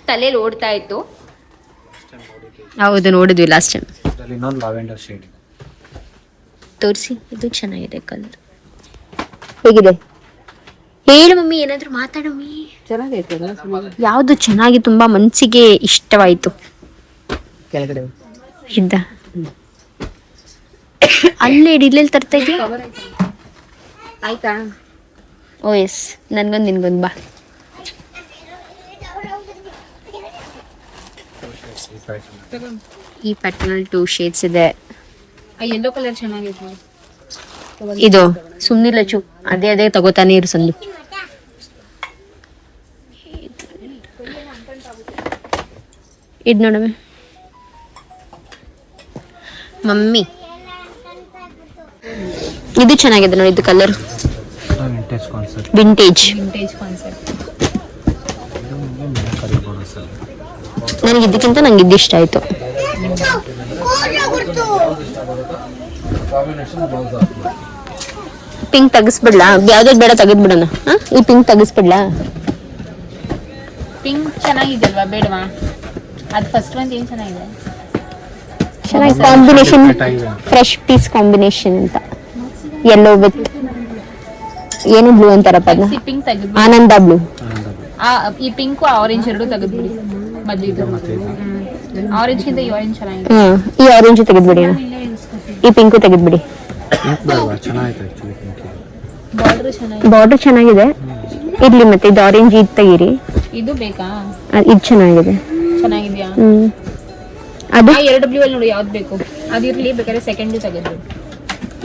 ತಲೆಯಲ್ಲಿ ಓಡ್ತಾ ಇತ್ತು. ಹೌದು, ನೋಡಿದ್ವಿ ಲಾಸ್ಟ್ ಟೈಮ್. ಇದರಲ್ಲಿ ಇನ್ನೊಂದು ಲಾವೆಂಡರ್ ಶೇಡ್ ತೋರಿಸಿ. ಇದು ಚೆನ್ನಾಗಿದೆ ಕಲರ್. ಹೇಗಿದೆ ಹೇಳು ಮಮ್ಮಿ, ಏನಾದರೂ ಮಾತಾಡು ಮಮ್ಮಿ. ಚೆನ್ನಾಗೈತೆ. ಯಾವುದು ಚೆನ್ನಾಗಿ ತುಂಬ ಮನಸ್ಸಿಗೆ ಇಷ್ಟವಾಯಿತು? ಕೆಳಗಡೆ ಇದ್ದ ಅಲ್ಲೇ ಇಲ್ಲೆಲ್ಲಿ ತರ್ತಾ ಇದೆಯಾ? ಆಯ್ತಾ? ಓ ಎಸ್, ನನ್ಗೊಂದು ನಿನ್ಗೊಂದು ಬಾ. ಈ ಪ್ಯಾಟರ್ನಲ್ಲಿ 2 ಶೇಡ್ಸ್ ಇದೆ. ಯೆಲ್ಲೋ ಕಲರ್ ಚೆನ್ನಾಗಿದೆ. ಇದು ಸುಮ್ನಿಲ್ಲ ಚು, ಅದೇ ತಗೋತಾನೆ ಇರು ಸಂದು. ಇದು ನೋಡಮ್ಮೆ ಮಮ್ಮಿ. ಇದು ಚೆನ್ನಾಗಿದೆ ನೋಡಿ, ಇದು colour vintage concept. Vintage. Vintage concept. ನನಗೆ ಇದಕ್ಕಿಂತ ನಂಗೆ ಇದು ಇಷ್ಟ ಆಯ್ತು. ಪಿಂಕ್ ತೆಗಿಸ್ಬಿಡ್ಲಾ? ಯಾವ್ದು ಬೇಡ ತೆಗೆದ್ಬಿಡೋಣ. ಈ ಪಿಂಕ್ ತೆಗಿಸ್ಬಿಡ್ಲಾ? ಪಿಂಕ್ ಚೆನ್ನಾಗಿದೆ ಅಲ್ವಾ, ಬೇಡವಾ? ಅದು ಫಸ್ಟ್ ಒಂದು ಏನು ಚೆನ್ನಾಗಿದೆ, ಚೆನ್ನಾಗಿ ಕಾಂಬಿನೇಷನ್, ಫ್ರೆಶ್ ಪೀಸ್ ಕಾಂಬಿನೇಷನ್ ಅಂತ. ಯೆಲ್ಲೋ ವಿತ್ ಏನು ಬ್ಲೂ ಅಂತಾರಪ್ಪ ಅದನ್ನ, ಈ ಪಿಂಕ್ ತೆಗೆದ್ಬಿಡಿ. ಆನಂದ ಬ್ಲೂ. ಈ ಪಿಂಕು ಆರೆಂಜ್ ಎರಡು ತೆಗೆದ್ಬಿಡಿ. ಮೊದಲಿದ್ದು ಆರೆಂಜ್ಗಿಂತ ಈ ಆರೆಂಜ್ ಚೆನ್ನಾಗಿದೆ. ಈ ಆರೆಂಜ್ ತೆಗೆದ್ಬಿಡಿ, ಈ ಪಿಂಕು ತೆಗೆದ್ಬಿಡಿ. ಬಾರ್ಡರ್ ಚೆನ್ನಾಗಿದೆ. ಇರ್ಲಿ, ಮತ್ತೆ ಇದು ಆರೆಂಜ್ ಇದು ತೆಗೀರಿ. ಇದು ಬೇಕಾ? ಇದು ಚೆನ್ನಾಗಿದೆ. ಚೆನ್ನಾಗಿದ್ಯಾ? ಅದು ಎರಡು ಬ್ಲೂ ಅಲ್ಲಿ ನೋಡಿ ಯಾವ್ದು ಬೇಕು ಅದಿರ್ಲಿ, ಬೇಕಾದ್ರೆ ಸೆಕೆಂಡ್ ತೆಗೆದ್ಬಿಡಿ.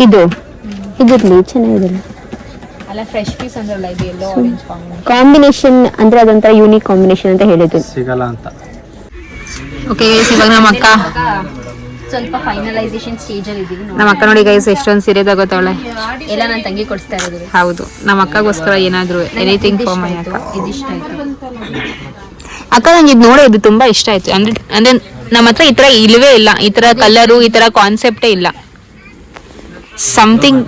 ಇದು ಇದಿರ್ಲಿ, ಚೆನ್ನಾಗಿದೆ. ಅಲ್ಲ ಫ್ರೆಶ್ ಪೀಸ್ ಅಂದ್ರಲ್ಲ, ಇದು ಎಲ್ಲೋ ಆರೆಂಜ್ ಕಾಂಬಿನೇಷನ್ ಅಂದ್ರೆ ಅದೊಂಥರ ಯೂನಿಕ್ ಕಾಂಬಿನೇಷನ್ ಅಂತ ಹೇಳಿದ್ದು. ಸಿಗಲ್ಲ ಅಂತ. ಓಕೆ ಗೈಸ್, ಇವಾಗ ನಮ್ಮ ಅಕ್ಕ ಸ್ವಲ್ಪ ಫೈನಲೈಸೇಷನ್ ಸ್ಟೇಜ್ ಅಲ್ಲಿ ಇದೀವಿ. ನಮ್ಮ ಅಕ್ಕ ನೋಡಿ ಗೈಸ್ ಎಷ್ಟೊಂದು ಸೀರೆ ತಗೋತಾವಳೆ. ಎಲ್ಲ ನನ್ನ ತಂಗಿ ಕೊಡಿಸ್ತಾ ಇರೋದು. ಹೌದು, ನಮ್ಮ ಅಕ್ಕಗೋಸ್ಕರ ಏನಾದ್ರು ಎನಿಥಿಂಗ್ ಫಾರ್ ಮೈ ಅಕ್ಕ. ಇದಿಷ್ಟ ಆಯ್ತು ಅಕ್ಕ, ನಂಗೆ ಇದು ನೋಡಿ, ಇದು ತುಂಬಾ ಇಷ್ಟ ಆಯ್ತು. ಅಂದ್ರೆ ನಮ್ಮ ಹತ್ರ ಈ ತರ ಇಲ್ವೇ ಇಲ್ಲ, ಈ ತರ ಕಲರು, ಈ ತರ ಕಾನ್ಸೆಪ್ಟೇ ಇಲ್ಲ. ಸಮಥಿಂಗ್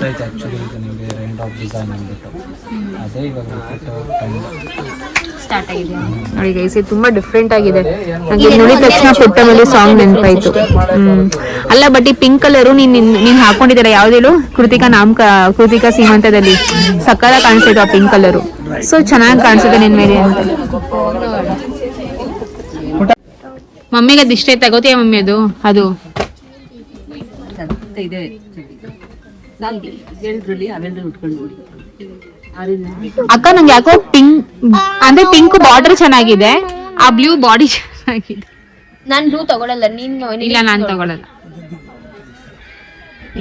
ಸ್ಟಾರ್ಟ್ ಆಗಿದೆ ನೋಡಿ ಗೈಸ್, ಇದು ತುಂಬಾ ಡಿಫ್ರೆಂಟ್ ಆಗಿದೆ. ನನಗೆ ನೋಡಿದ ತಕ್ಷಣ ಪುಟ್ಟಮಲ್ಲಿ ಸಾಂಗ್ ನೆನಪಾಯ್ತು. ಅಲ್ಲ, ಬಟ್ ಈ ಪಿಂಕ್ ಕಲರು ನೀನ್ ಹಾಕೊಂಡಿದ್ದೀರಾ ಯಾವ್ದೇಳು, ಕೃತಿಕಾ ಸೀಮಂತದಲ್ಲಿ ಸಕ್ಕಲ ಕಾಣಿಸ್ತಿತ್ತು ಆ ಪಿಂಕ್ ಕಲರು. ಸೊ ಚೆನ್ನಾಗಿ ಕಾಣಿಸುತ್ತೆ ನಿನ್ ಮೇಲೆ ಅಂತ. ಮಮ್ಮಿಗೆ ಅದು ಇಷ್ಟ ತಗೋತೀಯ ಮಮ್ಮಿ? ಅದು ಇದೆ ಅವೆಲ್ಲ ಉಟ್ಕೊಂಡು ನೋಡಿ. ಅಕ್ಕ, ನಂಗೆ ಯಾಕೋ ಪಿಂಕ್ ಅಂದ್ರೆ ಪಿಂಕ್ ಬಾರ್ಡರ್ ಚೆನ್ನಾಗಿದೆ, ಆ ಬ್ಲೂ ಬಾಡಿ ಚೆನ್ನಾಗಿದೆ. ನಾನ್ ಬ್ಲೂ ತಗೊಳಲ್ಲ. ಇಲ್ಲ, ನಾನ್ ತಗೊಳಲ್ಲ.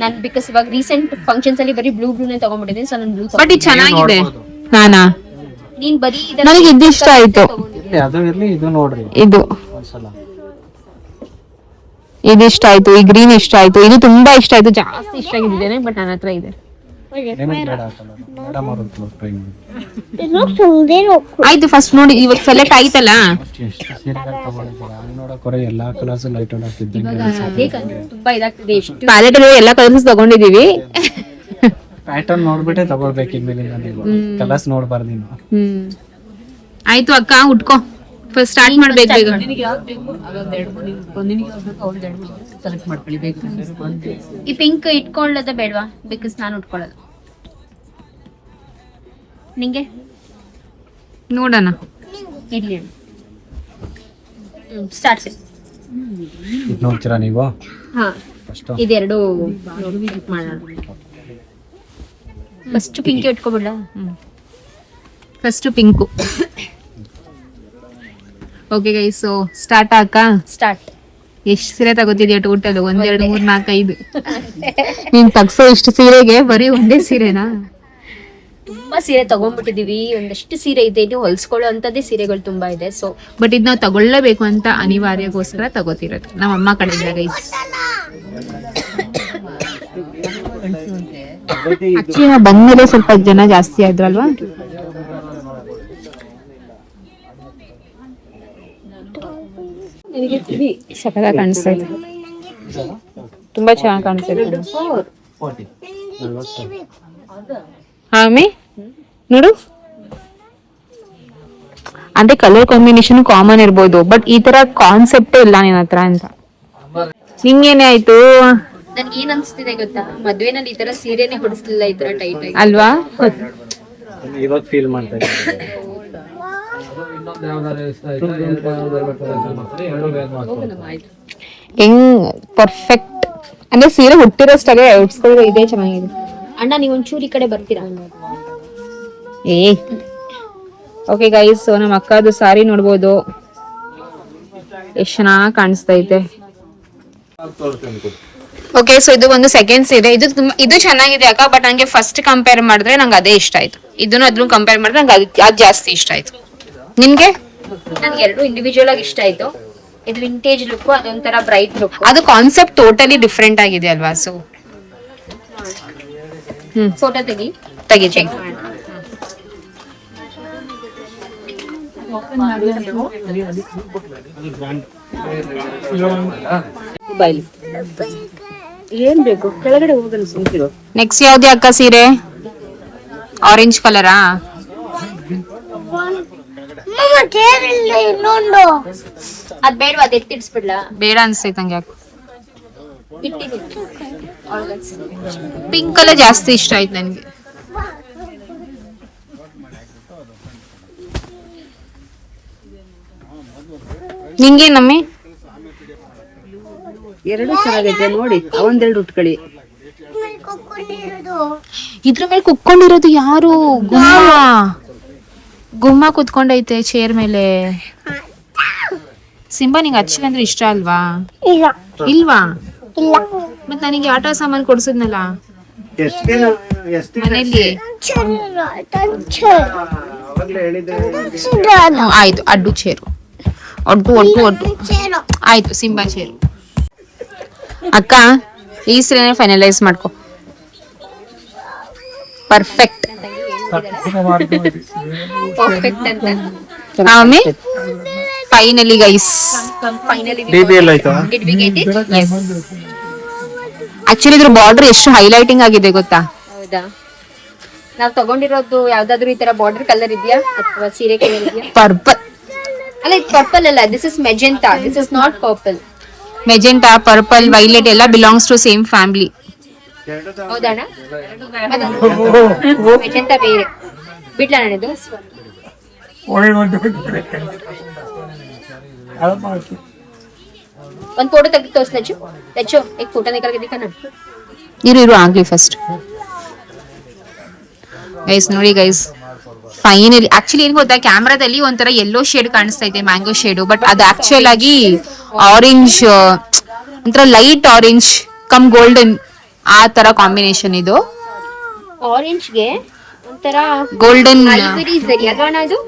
ನಾನು ಬಿಕಾಸ್ ಇವಾಗ ರೀಸೆಂಟ್ ಫಂಕ್ಷನ್ಸ್ ಅಲ್ಲಿ ಬರೀ ಬ್ಲೂನೇ ತಗೊಂಡ್ಬಿಟ್ಟಿದ್ದೀನಿ. ಸೊ ನಾನು ಬ್ಲೂ. ಬಟ್ ಇದು ಚೆನ್ನಾಗಿದೆ. ನಾನಾ ನೀನ್ ಬರೀ ನನಗೆ ಇದು ಇಷ್ಟ ಆಯ್ತು. ಅದು ಇರ್ಲಿ, ಇದು ನೋಡ್ರಿ. ಇದು ಇಷ್ಟ ಆಯ್ತು, ಈ ಗ್ರೀನ್ ಇಷ್ಟ ಆಯ್ತು, ಇದು ತುಂಬಾ ಇಷ್ಟ ಆಯ್ತು, ಜಾಸ್ತಿ ಇಷ್ಟ ಆಗಿದ್ದೇನೆ. ಬಟ್ ನನ್ನ ಹತ್ರ ಇದೆ. ಆಯ್ತು, ಫಸ್ಟ್ ನೋಡಿ, ಇವಾಗ ಸೆಲೆಕ್ಟ್ ಆಯ್ತಲ್ಲ. ಎಲ್ಲಾ ಕಲರ್ಸ್ ಲೈಟ್ ತುಂಬಾ ಇದಾಗ್ತಿದೆ. ಎಷ್ಟು ಪ್ಯಾಲೆಟ್ ಅಲ್ಲಿ ಎಲ್ಲಾ ಕಲರ್ಸ್ ತಗೊಂಡಿದೀವಿ. ಪ್ಯಾಟರ್ನ್ ನೋಡ್ಬಿಟ್ಟೆ ತಗೊಳ್ಬೇಕು ಇನ್ಮೇಲಿಂದ ನೀವು, ಕಲರ್ಸ್ ನೋಡ್ಬಾರ್ದು ನೀವು. ಆಯ್ತು ಅಕ್ಕ, ಉಟ್ಕೋ. ಫಸ್ಟ್ ಸ್ಟಾರ್ಟ್ ಮಾಡ್ಬೇಕು. ಸೆಲೆಕ್ಟ್ ಮಾಡ್ಕೊಳ್ಳಿ ಬೇಗ. ಈ ಪಿಂಕ್ ಇಟ್ಕೊಳ್ಳೋದ ಬೇಡವಾ? ಬಿಕಾಸ್ ನಾನು ಉಟ್ಕೊಳ್ಳೋದು. ನಿಂಗೆ ನೋಡೋಣ. ಇರ್ಲಿ, ಸ್ಟಾರ್ಟ್. ಇದು ನೋಡ್ತೀರಾ ನೀವು? ಹಾ, ಫಸ್ಟ್ ಇದೆರಡು ಮಾಡೋಣ. ಫಸ್ಟ್ ಪಿಂಕ್ ಇಟ್ಕೊಬಿಡ್ಲಾ? First pink. Okay guys, so start ಅಕ್ಕ. ಸ್ಟಾರ್ಟ್. ಎಷ್ಟು ಸೀರೆ ತಗೋತಿದ್ಯಾ ಟೋಟಲ್? 1 2 3 4 5. ನೀನ್ ತಗ್ಸೋ ಇಷ್ಟು ಸೀರೆಗೆ ಬರೀ ಒಂದೇ ಸೀರೆನಾ? ತುಂಬಾ ಸೀರೆ ತಗೊಂಡ್ಬಿಟ್ಟಿದೀವಿ. ಒಂದಷ್ಟು ಸೀರೆ ಇದೆ, ಇನ್ನು ಹೊಲ್ಸ್ಕೊಳ್ಳೋ ಅಂತದೇ ಸೀರೆಗಳು ತುಂಬಾ ಇದೆ. ಸೊ ಬಟ್ ಇದ್ ನಾವು ತಗೊಳ್ಳೇಬೇಕು ಅಂತ ಅನಿವಾರ್ಯಗೋಸ್ಕರ ತಗೋತಿರೋದು ನಮ್ಮ ಅಮ್ಮ ಕಡೆಯಿಂದ ಗೈಸ್. ಆಕ್ಚುಲಿ ನಾವು ಬಂದ್ಮೇಲೆ ಸ್ವಲ್ಪ ಜನ ಜಾಸ್ತಿ ಆದ್ರಲ್ವಾ. ಸಕತ್ತಾಗಿ ಕಾಣಿಸ್ತಾ ಇದೆ, ತುಂಬಾ ಚೆನ್ನಾಗಿ ಕಾಣಿಸ್ತಾ ಇದೆ. ಆಮಿ ನೋಡು, ಅಂದ್ರೆ ಕಲರ್ ಕಾಂಬಿನೇಷನ್ ಕಾಮನ್ ಇರ್ಬೋದು, ಬಟ್ ಈ ತರ ಕಾನ್ಸೆಪ್ಟ್ ಇಲ್ಲ ನಿನ್ನ ಹತ್ರ ಅಂತ. ನಿಂಗೇನೆ ಆಯ್ತು? ನನ್ಗೆ ಏನ್ ಅನ್ಸ್ತಿದೆ ಗೊತ್ತಾ, ಮದ್ವೆನಲ್ಲಿ ಈ ತರ ಸೀರೆನೆ ಹೊಡಿಸ್ಲಿಲ್ಲ, ಈ ತರ ಟೈಟ್ ಆಗಿ ಅಲ್ವಾ? ಇವಾಗ ಫೀಲ್ ಮಾಡ್ತಾ ಇದ್ದೀನಿ. ಹೆಂಗ್ ಪರ್ಫೆಕ್ಟ್ ಅಂದ್ರೆ ಸೀರೆ ಹುಟ್ಟಿರೋಷ್ಟಾಗೆ ಉಟ್ಸ್ಕೊಳ್ಳೋ ಇದೇ ಚೆನ್ನಾಗಿದೆ. ಅಣ್ಣ, ನೀವ್ ಒಂಚೂರು ಈ ಕಡೆ ಬರ್ತೀರಾ? ಓಕೆ ಗೈಸ್, ಸೊ ನಮ್ಮ ಅಕ್ಕದು ಸಾರಿ ನೋಡ್ಬೋದು, ಎಷ್ಟ್ ಚೆನ್ನಾಗಿ ಕಾಣಿಸ್ತಾ ಐತೆ. ಓಕೆ, ಸೊ ಇದು ಒಂದು ಸೆಕೆಂಡ್ ಸೀರೆ. ಇದು ಚೆನ್ನಾಗಿದೆ ಅಕ್ಕ, ಬಟ್ ನಂಗೆ ಫಸ್ಟ್ ಕಂಪೇರ್ ಮಾಡಿದ್ರೆ ನಂಗೆ ಅದೇ ಇಷ್ಟ ಆಯ್ತು. ಇದನ್ನು ಅದ್ರ ಕಂಪೇರ್ ಮಾಡಿದ್ರೆ ನಂಗೆ ಅದು ಜಾಸ್ತಿ ಇಷ್ಟ ಆಯ್ತು. ನಿನ್ಗೆ? ನನ್ಗೆ ಎರಡು ಇಂಡಿವಿಜುವಲ್ ಆಗಿ ಇಷ್ಟ ಆಯ್ತು. ಇದು ವಿಂಟೇಜ್ ಲುಕ್, ಅದೊಂಥರ ಬ್ರೈಟ್ ಲುಕ್. ಅದು ಕಾನ್ಸೆಪ್ಟ್ ಟೋಟಲಿ ಡಿಫ್ರೆಂಟ್ ಆಗಿದೆ ಅಲ್ವಾ. ಸೊ ಫೋಟೋ ತೆಗಿ. ತೆಗಿತೀನಿ. ಬಾಯ್ಲಿ ಏನ್ ಬೇಕು ಕೆಳಗಡೆ ಹೋಗಲ್ಲ ಸುಮ್ಕಿರೋ. ನೆಕ್ಸ್ಟ್ ಯಾವ್ದು ಅಕ್ಕ ಸೀರೆ? ಆರೆಂಜ್ ಕಲರಾ? ಅದ್ ಬೇಡವಾ, ಅದ್ ಎತ್ತಿಡ್ಸ್ಬಿಡ್ಲಾ? ಬೇಡ ಅನ್ಸ್ತೈತೆ ನಂಗೆ. ಯಾಕೆ ಪಿಂಕ್ ಕಲರ್ ಜಾಸ್ತಿ ಇಷ್ಟ ಆಯ್ತು ನನ್ಗೆ. ನಿಂಗೆ ನಮ್ಮಿ ಎರಡು ಚೆನ್ನಾಗೈತೆ ನೋಡಿ, ಒಂದೆರಡು ಉಟ್ಕೊಳ್ಳಿ. ಇದ್ರ ಮೇಲೆ ಕುತ್ಕೊಂಡಿರೋದು ಯಾರು? ಗುಮ್ಮ ಕುತ್ಕೊಂಡೈತೆ ಚೇರ್ ಮೇಲೆ. ಸಿಂಬಾ ನಿಂಗೆ ಅಚ್ಚಿ ಅಂದ್ರೆ ಇಷ್ಟ ಅಲ್ವಾ? ಇಲ್ವಾ? ಮತ್ ನನಗೆ ಆಟ ಸಾಮಾನು ಕೊಡ್ಸಿದ್ನಲ್ಲ ಮನೇಲಿ. ಆಯ್ತು, ಅಡ್ಡು ಚೇರು. ಒಡ್ಡು ಒಡ್ಡು ಒಡ್ಡು ಆಯ್ತು, ಸಿಂಬಾ ಚೇರು. ಅಕ್ಕ ಈ ಸೀರೆನೇ ಫೈನಲೈಸ್ ಮಾಡ್ಕೊ. ಪರ್ಫೆಕ್ಟ್ ಆಮೇ ಫೈನಲಿ ಗೈಸ್. ಆಕ್ಚುಲಿ ಇದ್ರ ಬಾರ್ಡರ್ ಎಷ್ಟು ಹೈಲೈಟಿಂಗ್ ಆಗಿದೆ ಗೊತ್ತಾ? ಹೌದಾ? ನಾವ್ ತಗೊಂಡಿರೋದು ಯಾವ್ದಾದ್ರು ಈ ತರ ಬಾರ್ಡರ್ ಕಲರ್ ಇದೆಯಾ ಅಥವಾ ಸೀರೆ ಕಲರ್ ಇದೆಯಾ? ಪರ್ಪಲ್ ಅಲ್ಲ, ಇದು ಪರ್ಪಲ್ ಅಲ್ಲ, this is magenta, this is not purple. Magenta, purple, violet ಎಲ್ಲ ಬಿಲಾಂಗ್ಸ್ ಟು ಸೇಮ್ ಫ್ಯಾಮಿಲಿ. ಹೌದಣ್ಣ? ಮೆಜೆಂಟಾ ಬೇರೆ ಬಿಡ್ಲಾ ನಾನಿದು? ಒಂದ್ ಫೋಟೋ ತೆಗೆದು ತೋರ್ಸ್ ಲಚ್ಚು. एक फोटो निकाल के दिखा ना. ಇರು ಆಗ್ಲಿ ಫಸ್ಟ್. ಗೈಸ್ ನೋಡಿ ಗೈಸ್, ಫೈನಲಿ ಆಕ್ಚುಲಿ ಏನ್ ಗೊತ್ತಾ, ಕ್ಯಾಮ್ರಾದಲ್ಲಿ ಒಂಥರ ಯೆಲ್ಲೋ ಶೇಡ್ ಕಾಣಿಸ್ತಾ ಇದೆ, ಮ್ಯಾಂಗೋ ಶೇಡ್. ಬಟ್ ಅದು ಆಕ್ಚುಯಲ್ ಆಗಿ ಆರೆಂಜ್, ಒಂಥರ ಲೈಟ್ ಆರೆಂಜ್ ಕಮ್ ಗೋಲ್ಡನ್, ಆ ತರ ಕಾಂಬಿನೇಷನ್ ಇದು. ಆರೆಂಜ್ ಗೆ ಒಂಥರ ಗೋಲ್ಡನ್ ಐವರಿ ಸರಿ ಅಲ್ವಾ ಇದು?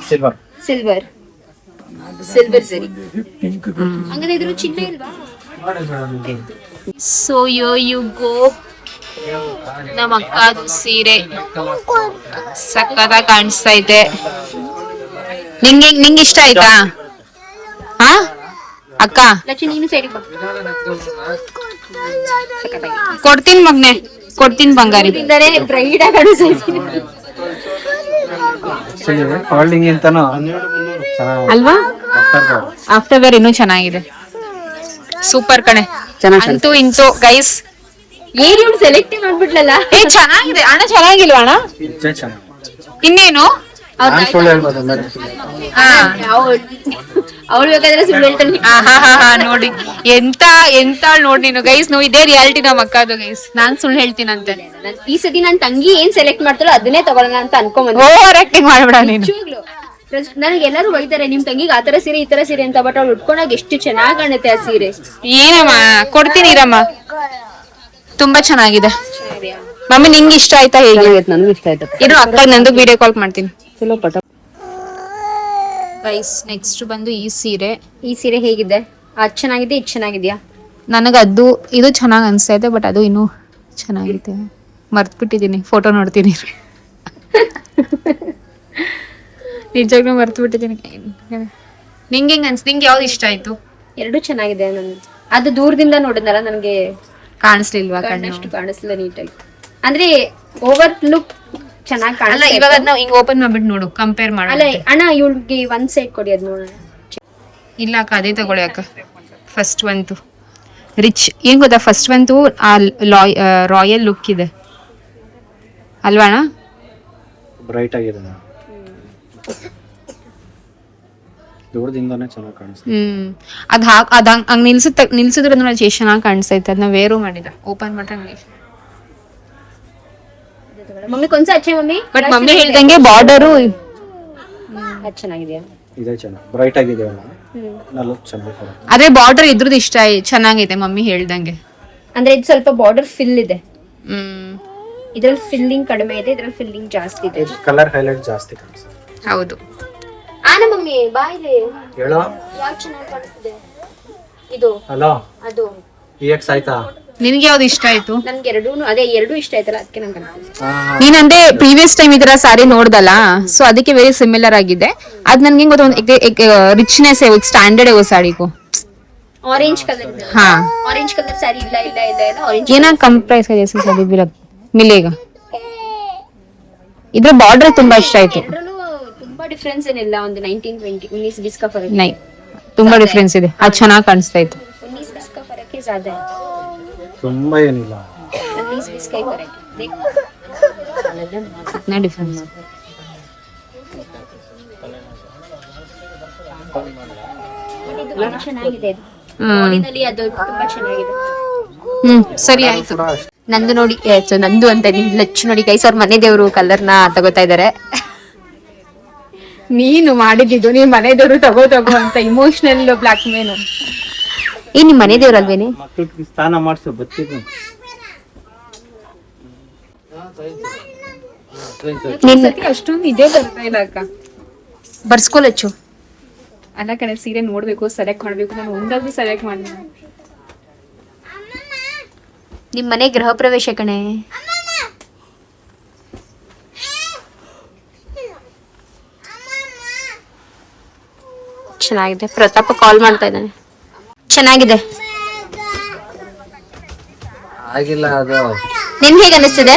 ಸಿಲ್ವರ್ ಸಿಲ್ವರ್ ಸಿಲ್ವರ್ ಸರಿ. ಹಂಗಾದ್ರೆ ಇದ್ರ ಚಿನ್ನ ಇಲ್ವಾ? So you go. ನಮ್ಮ ಅಕ್ಕದು ಸೀರೆ ಸಕ್ಕತ್ತಾಗಿ ಕಾಣಿಸ್ತಾ ಇದೆ. ನಿಂಗೆ ಇಷ್ಟ ಆಯ್ತಾ? ಹಾ ಅಕ್ಕ ಲಚ್ಚಿ ನೀನು ಸೈಡಿಗೆ ಬಾ. ಕೊಡ್ತೀನಿ ಮಗ್ನೆ, ಕೊಡ್ತೀನಿ ಬಂಗಾರಿ. ಬ್ರೈಡ್ ಆಗಿ ಫಾಲ್ಡಿಂಗ್ ಅಂತಾನು ಅಲ್ವಾ? ಆಫ್ಟರ್ ವೇರ್ ಇನ್ನೂ ಚೆನ್ನಾಗಿದೆ. ಸೂಪರ್ ಕಣೆ, ಅಂತೂ ಇಂತೂ ಗೈಸ್. ಏನ್ ಇವ್ಳು ಸೆಲೆಕ್ಟ್ ಮಾಡ್ಬಿಟ್ಲಲ್ಲ. ಏ ಚೆನ್ನಾಗಿದೆ ಅಣ್ಣ, ಚೆನ್ನಾಗಿಲ್ವಾ ಅಣ್ಣ? ಇನ್ನೇನು ಅವಳು ಬೇಕಾದ್ರೆ ಸುಳ್ಳು ಹೇಳ್ತಾನೆ. ನೋಡಿ ಎಂತ ನೋಡಿ ನೀನು ಗೈಸ್. ನಾವು ಇದೇ ರಿಯಾಲಿಟಿ ನಮ್ಮ ಅಕ್ಕದು ಗೈಸ್. ನಾನ್ ಸುಳ್ಳು ಹೇಳ್ತೀನಂತೆ. ಈ ಸತಿ ನನ್ ತಂಗಿ ಏನ್ ಸೆಲೆಕ್ಟ್ ಮಾಡ್ತಾಳೋ ಅದನ್ನೇ ತಗೊಳ್ಳೋಣ ಅಂತ ಅನ್ಕೊಂಡ್ ಓವರ್ ಆಕ್ಟಿಂಗ್ ಮಾಡ್ಬೇಡ ನೀನು. ನನಗೆ ಎಲ್ಲರೂ ಬೈತಾರೆ, ನಿಮ್ ತಂಗಿಗೆ ಆತರ ಸೀರೆ ಈ ತರ ಸೀರೆ ಅಂತ. ಬಟ್ ಅವ್ಳು ಉಟ್ಕೊಂಡಾಗ ಎಷ್ಟು ಚೆನ್ನಾಗ್ ಕಾಣುತ್ತೆ ಆ ಸೀರೆ. ಏನಮ್ಮ ಕೊಡ್ತೀನಿ ಇರಮ್ಮ, ತುಂಬಾ ಚೆನ್ನಾಗಿದೆ. ಮಮ್ಮಿ ನಿಂಗೆ ಇಷ್ಟ ಆಯ್ತಾ? ಹೇಗೆ? ನನಗೂ ಇಷ್ಟ ಆಯ್ತು. ಇನ್ನು ಅಕ್ಕ ನಂದು ವಿಡಿಯೋ ಕಾಲ್ ಮಾಡ್ತೀನಿ. ಚಲೋ ಪಟ. ಗೈಸ್ ನೆಕ್ಸ್ಟ್ ಬಂದು ಈ ಸೀರೆ. ಈ ಸೀರೆ ಹೇಗಿದೆ? ಅದ್ ಚೆನ್ನಾಗಿದೆ, ಇದು ಚೆನ್ನಾಗಿದ್ಯಾ? ನನಗೆ ಇದು ಚೆನ್ನಾಗಿ ಅನಿಸ್ತಾ ಇದೆ. ಬಟ್ ಅದು ಇನ್ನೂ ಚೆನ್ನಾಗಿದೆ. ಮರ್ತ್ಬಿಟ್ಟಿದ್ದೀನಿ, ಫೋಟೋ ನೋಡ್ತೀನಿ. ನಿಜವಾಗ್ಲೂ ಮರ್ತ್ಬಿಟ್ಟಿದ್ದೀನಿ. ನಿಂಗೆ ಹೆಂಗ್ ನಿಂಗೆ ಯಾವ್ದು ಇಷ್ಟ ಆಯ್ತು? ಎರಡು ಚೆನ್ನಾಗಿದೆ. ಅದು ದೂರದಿಂದ ನೋಡಿದ್ನಲ್ಲ, ನನಗೆ ಕಾಣಿಸ್ಲಿಲ್ವಾ? ಕಣ್ಣಷ್ಟು ಕಾಣಿಸ್ಲಿಲ್ಲ ನೀಟಾಗಿ. ಅಂದ್ರೆ ಓವರ್ ಲುಕ್ ಚೆನ್ನಾಗಿ ಅಲ್ಲ, ಕಾಣಿಸ್ತಾ ಇವಾಗ ನಾವು ಹಿಂಗ್ ಓಪನ್ ಮಾಡ್ಬಿಟ್ಟು ನೋಡು, ಕಂಪೇರ್ ಮಾಡ. ಅಲ್ಲ ಅಣ್ಣ, ಇವಳಿಗೆ ಒಂದ್ ಸೈಡ್ ಕೊಡಿ, ಅದ್ ನೋಡೋಣ. ಇಲ್ಲ ಅಕ್ಕ, ಅದೇ ತಗೊಳ್ಳಿ ಅಕ್ಕ. ಫಸ್ಟ್ ಒಂತು ರಿಚ್, ಏನ್ ಗೊತ್ತಾ, ಫಸ್ಟ್ ಒಂತು ಆ ರಾಯಲ್ ಲುಕ್ ಇದೆ ಅಲ್ವಾ ಅಣ್ಣ? ಬ್ರೈಟ್ ಆಗಿದೆ, ದೂರದಿಂದಾನೇ ಚೆನ್ನಾಗಿ ಕಾಣಿಸ್ತಾ. ಅದ್ ಹಂಗ್ ನಿಲ್ಸಿದ್ರೆ ನೋಡಿ ಎಷ್ಟು ಚೆನ್ನಾಗಿ ಕಾಣಿಸ್ತೈತೆ. ಅದನ್ನ ವೇರು ಮಾಡಿದ ಓಪನ್ ಮಾಡ್ರೆ. ಮಮ್ಮಿ ಕೊಂಚ ಅಚ್ಚೆ ಮಮ್ಮಿ. ಬಟ್ ಮಮ್ಮಿ ಹೇಳ್ದಂಗೆ ಬಾರ್ಡರು ಅದ್ ಚೆನ್ನಾಗಿದ್ಯಾ? ಇದೇ ಚೆನ್ನಾಗಿ ಬ್ರೈಟ್ ಆಗಿದೆ ಅಲ್ಲ, ನಲ್ಲು ಚೆನ್ನಾಗಿ ಕಾಣುತ್ತೆ. ಅದೇ ಬಾರ್ಡರ್ ಇದ್ರದ್ದು ಇಷ್ಟ ಚೆನ್ನಾಗಿದೆ ಮಮ್ಮಿ ಹೇಳ್ದಂಗೆ. ಅಂದ್ರೆ ಇದು ಸ್ವಲ್ಪ ಬಾರ್ಡರ್ ಫಿಲ್ ಇದೆ, ಇದ್ರಲ್ಲಿ ಫಿಲ್ಲಿಂಗ್ ಕಡಿಮೆ ಇದೆ, ಇದ್ರಲ್ಲಿ ಫಿಲ್ಲಿಂಗ್ ಜಾಸ್ತಿ ಇದೆ. ಕಲರ್ ಹೈಲೈಟ್ ಜಾಸ್ತಿ ಕಾಣಿಸುತ್ತೆ. ಹೌದು. ಆನ ಮಮ್ಮಿ ಬಾಯಿಲೆ ಹೇಳೋ ಯಾವ ಚೆನ್ನಾಗಿ ಕಾಣಿಸ್ತಿದೆ ಇದು. ಹಲೋ, ಅದು EX ಆಯ್ತಾ? ನಿನ್ಗೆ ಯಾವ್ದು ಇಷ್ಟ ಆಯ್ತು? ನನ್ಗೆ ಎರಡು ಇಷ್ಟ ಆಯ್ತಲ್ಲ, ಅದಕ್ಕೆ ನಂಗೆ ನೀನಂದ್ರೆ ಪ್ರೀವಿಯಸ್ ಟೈಮ್ ಈ ತರ ಸಾರಿ ನೋಡ್ದಲ್ಲ, ಸೊ ಅದಕ್ಕೆ ವೆರಿ ಸಿಮಿಲರ್ ಆಗಿದೆ. ಅದ್ ನನ್ಗೆ ಹೆಂಗ್ ಗೊತ್ತ, ರಿಚ್ನೆಸ್ ಸ್ಟ್ಯಾಂಡರ್ಡ್ ಸಾಡಿಗೂ ಆರೆಂಜ್ ಕಲರ್. ಹಾ, ಆರೆಂಜ್ ಕಲರ್ ಸ್ಯಾರಿ ಇಲ್ಲ ಆರೆಂಜ್ ಏನ ಕಮ್ ಪ್ರೈಸ್ ಮಿಲೇಗ. ಇದ್ರ ಬಾರ್ಡರ್ ತುಂಬಾ ಇಷ್ಟ ಆಯ್ತು. ತುಂಬಾ ಡಿಫ್ರೆನ್ಸ್ ಏನಿಲ್ಲ, ಒಂದು 19-20 का फर्क ನೈ ತುಂಬಾ ಡಿಫ್ರೆನ್ಸ್ ಇದೆ, ಅದು ಚೆನ್ನಾಗಿ ಕಾಣಿಸ್ತಾ ಇತ್ತು. 19 का फर्क है ज्यादा है, ತುಂಬಾ ಏನಿಲ್ಲ. 19 का ही फर्क है, देख ನಾ ಡಿಫ್ರೆನ್ಸ್. ಇದು ಚೆನ್ನಾಗಿದೆ. ಬಾಡಿನಲ್ಲಿ ಅದು ತುಂಬಾ ಚೆನ್ನಾಗಿದೆ. ಸರಿ ಆಯ್ತು. ನಂದು ನೋಡಿ, ನಂದು ಅಂತ ಲಚ್ಚು ನೋಡಿ ಗೈಸ್, ಅವ್ರ ಮನೆ ದೇವರು ಕಲರ್ನ ತಗೋತಾ ಇದಾರೆ. ನೀನು ಮಾಡಿದ್ದು ನೀನ್ ಮನೆದವರು ತಗೋ ಅಂತ ಇಮೋಷನಲ್ ಬ್ಲಾಕ್ ಮೇಲ್. ನಿಮ್ ಮನೆ ದೇವ್ರಲ್ವೇನೆ? ಮಕ್ಕಳಿಗೆ ಸ್ನಾನ ಮಾಡಿಸು ಬತ್ತಿದ್ದು. ಅಷ್ಟೊಂದು ಇದೇ ಬರ್ತಾ ಇಲ್ಲ ಅಕ್ಕ. ಬರ್ಸ್ಕೊಲಚ್ಚು. ಅಲ್ಲ ಕಣೆ, ಸೀರೆ ನೋಡ್ಬೇಕು, ಸೆಲೆಕ್ಟ್ ಮಾಡ್ಬೇಕು. ನಾನು ಒಂದಾದ್ರೂ ಸೆಲೆಕ್ಟ್ ಮಾಡಿಲ್ಲ. ನಿಮ್ ಮನೆ ಗೃಹ ಪ್ರವೇಶ ಕಣೆ. ಚೆನ್ನಾಗಿದೆ. ಪ್ರತಾಪ ಕಾಲ್ ಮಾಡ್ತಾ ಇದ್ದಾನೆ. ಚೆನ್ನಾಗಿದೆ. ಆಗಿಲ್ಲ ಅದು. ನಿಮ್ಗೆ ಹೇಗೆ ಅನಿಸ್ತಿದೆ?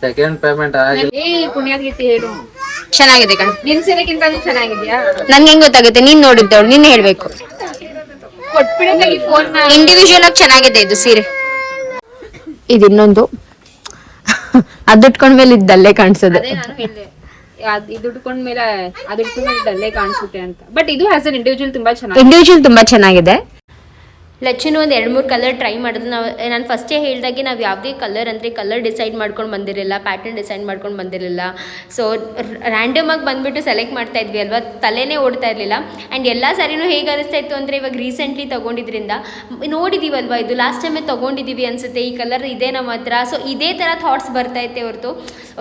ಸೆಕೆಂಡ್ ಪೇಮೆಂಟ್ ಆಗಿಲ್ಲ. ಪುಣ್ಯಾತ್ಗೀತೆ ಹೇಳು. ಚೆನ್ನಾಗಿದೆ ಕಣ. ನಿನ್ ಸೀರೆಗಿಂತ ಚೆನ್ನಾಗಿದ್ಯಾ? ನನ್ಗೆ ಹೆಂಗ್ ಗೊತ್ತಾಗುತ್ತೆ? ನೀನ್ ನೋಡಿದ್ದವಳು, ನೀನ್ ಹೇಳ್ಬೇಕು. ಕೊಟ್ಬಿಡೋದಾಗಿ ಫೋನ್ ಇಂಡಿವಿಜುವಲ್ ಆಗಿ ಚೆನ್ನಾಗಿದೆ ಇದು ಸೀರೆ. ಇದು ಇನ್ನೊಂದು ಅದು ಉಟ್ಕೊಂಡ್ಮೇಲೆ ಇದ್ದಲ್ಲೇ ಕಾಣಿಸೋದು. ಅದೇ ನಾನು ಹೇಳಿದೆ, ಇದು ಉಟ್ಕೊಂಡ್ಮೇಲೆ ಅದು ಉಟ್ಕೊಂಡ್ಮೇಲೆ ಡಲ್ಲೇ ಕಾಣಿಸುತ್ತೆ ಅಂತ. ಬಟ್ ಇದು ಆಸ್ ಅನ್ ಇಂಡಿವಿಜುವಲ್ ತುಂಬಾ ಚೆನ್ನಾಗಿ. ಇಂಡಿವಿಜುವಲ್ ತುಂಬಾ ಚೆನ್ನಾಗಿದೆ. ಲಚ್ಚನು ಒಂದು 2-3 ಕಲರ್ ಟ್ರೈ ಮಾಡಿದ್ರು. ನಾನು ಫಸ್ಟೇ ಹೇಳಿದಾಗೆ ನಾವು ಯಾವುದೇ ಕಲರ್ ಅಂದರೆ ಕಲರ್ ಡಿಸೈಡ್ ಮಾಡ್ಕೊಂಡು ಬಂದಿರಲಿಲ್ಲ, ಪ್ಯಾಟರ್ನ್ ಡಿಸೈಡ್ ಮಾಡ್ಕೊಂಡು ಬಂದಿರಲಿಲ್ಲ. ಸೊ ರ್ಯಾಂಡಮ್ ಆಗಿ ಬಂದುಬಿಟ್ಟು ಸೆಲೆಕ್ಟ್ ಮಾಡ್ತಾ ಇದ್ವಿ ಅಲ್ವಾ, ತಲೆನೇ ಓಡ್ತಾ ಇರಲಿಲ್ಲ. ಆ್ಯಂಡ್ ಎಲ್ಲ ಸಾರಿನೂ ಹೇಗೆ ಅನಿಸ್ತಾ ಇತ್ತು ಅಂದರೆ, ಇವಾಗ ರೀಸೆಂಟ್ಲಿ ತೊಗೊಂಡಿದ್ರಿಂದ ನೋಡಿದ್ದೀವಲ್ವಾ, ಇದು ಲಾಸ್ಟ್ ಟೈಮೇ ತೊಗೊಂಡಿದ್ದೀವಿ ಅನಿಸುತ್ತೆ, ಈ ಕಲರ್ ಇದೆ ನಮ್ಮ ಹತ್ರ. ಸೊ ಇದೇ ಥರ ಥಾಟ್ಸ್ ಬರ್ತಾ ಇತ್ತೆ ಹೊರತು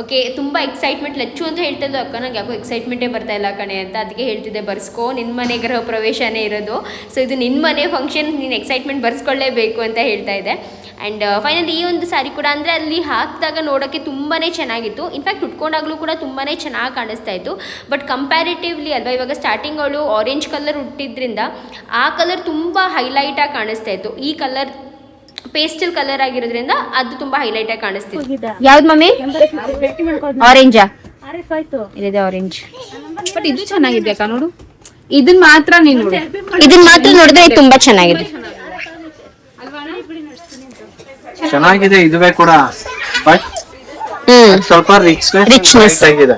ಓಕೆ ತುಂಬ ಎಕ್ಸೈಟ್ಮೆಂಟ್. ಲಚ್ಚು ಅಂತ ಹೇಳ್ತಾ ಇದ್ದು, ಅಕ್ಕ ನಂಗೆ ಯಾಕೋ ಎಕ್ಸೈಟ್ಮೆಂಟೇ ಬರ್ತಾ ಇಲ್ಲ ಕಣೆ ಅಂತ. ಅದಕ್ಕೆ ಹೇಳ್ತಿದ್ದೆ, ಬರ್ಸ್ಕೋ, ನಿನ್ನ ಮನೆ ಗೃಹ ಪ್ರವೇಶನೇ ಇರೋದು, ಸೊ ಇದು ನಿನ್ನ ಮನೆ ಫಂಕ್ಷನ್, ನೀನು ಎಕ್ಸೈಟ್ಮೆಂಟ್ ಬರ್ಸ್ಕೊಳ್ಳೇಬೇಕು ಅಂತ ಹೇಳ್ತಾ ಇದೆ. ಆ್ಯಂಡ್ ಫೈನಲಿ ಈ ಒಂದು ಸಾರಿ ಕೂಡ ಅಂದರೆ ಅಲ್ಲಿ ಹಾಕಿದಾಗ ನೋಡೋಕ್ಕೆ ತುಂಬಾ ಚೆನ್ನಾಗಿತ್ತು. ಇನ್ಫ್ಯಾಕ್ಟ್ ಉಟ್ಕೊಂಡಾಗಲೂ ಕೂಡ ತುಂಬಾ ಚೆನ್ನಾಗಿ ಕಾಣಿಸ್ತಾ ಇತ್ತು. ಬಟ್ ಕಂಪ್ಯಾರಿಟಿವ್ಲಿ ಅಲ್ವಾ, ಇವಾಗ ಸ್ಟಾರ್ಟಿಂಗ್ ಅವಳು ಆರೆಂಜ್ ಕಲರ್ ಹುಟ್ಟಿದ್ರಿಂದ ಆ ಕಲರ್ ತುಂಬ ಹೈಲೈಟಾಗಿ ಕಾಣಿಸ್ತಾ ಇತ್ತು. ಈ ಕಲರ್ ಪೇಸ್ಟಲ್ ಕಲರ್ ಆಗಿರೋದ್ರಿಂದ ಅದು ತುಂಬಾ ಹೈಲೈಟ್ ಆಗಿ ಕಾಣಿಸ್ತಿತ್ತು. ಯಾವ್ದು ಮಮ್ಮಿ? ಆರೆಂಜಾ? ಇಲ್ಲಿದೆ ಆರೆಂಜ್. ಬಟ್ ಇದು ಚೆನ್ನಾಗಿದೆ ಅಕ್ಕ, ನೋಡು. ಇದನ್ನ ಮಾತ್ರ ನೀನು ನೋಡು. ಇದನ್ನ ಮಾತ್ರ ನೋಡಿದ್ರೆ ಇದು ತುಂಬಾ ಚೆನ್ನಾಗಿದೆ. ಚೆನ್ನಾಗಿದೆ ಇದುವೇ ಕೂಡ, ಬಟ್ ಸ್ವಲ್ಪ ರಿಚ್ನೆಸ್ ಆಗಿದೆ.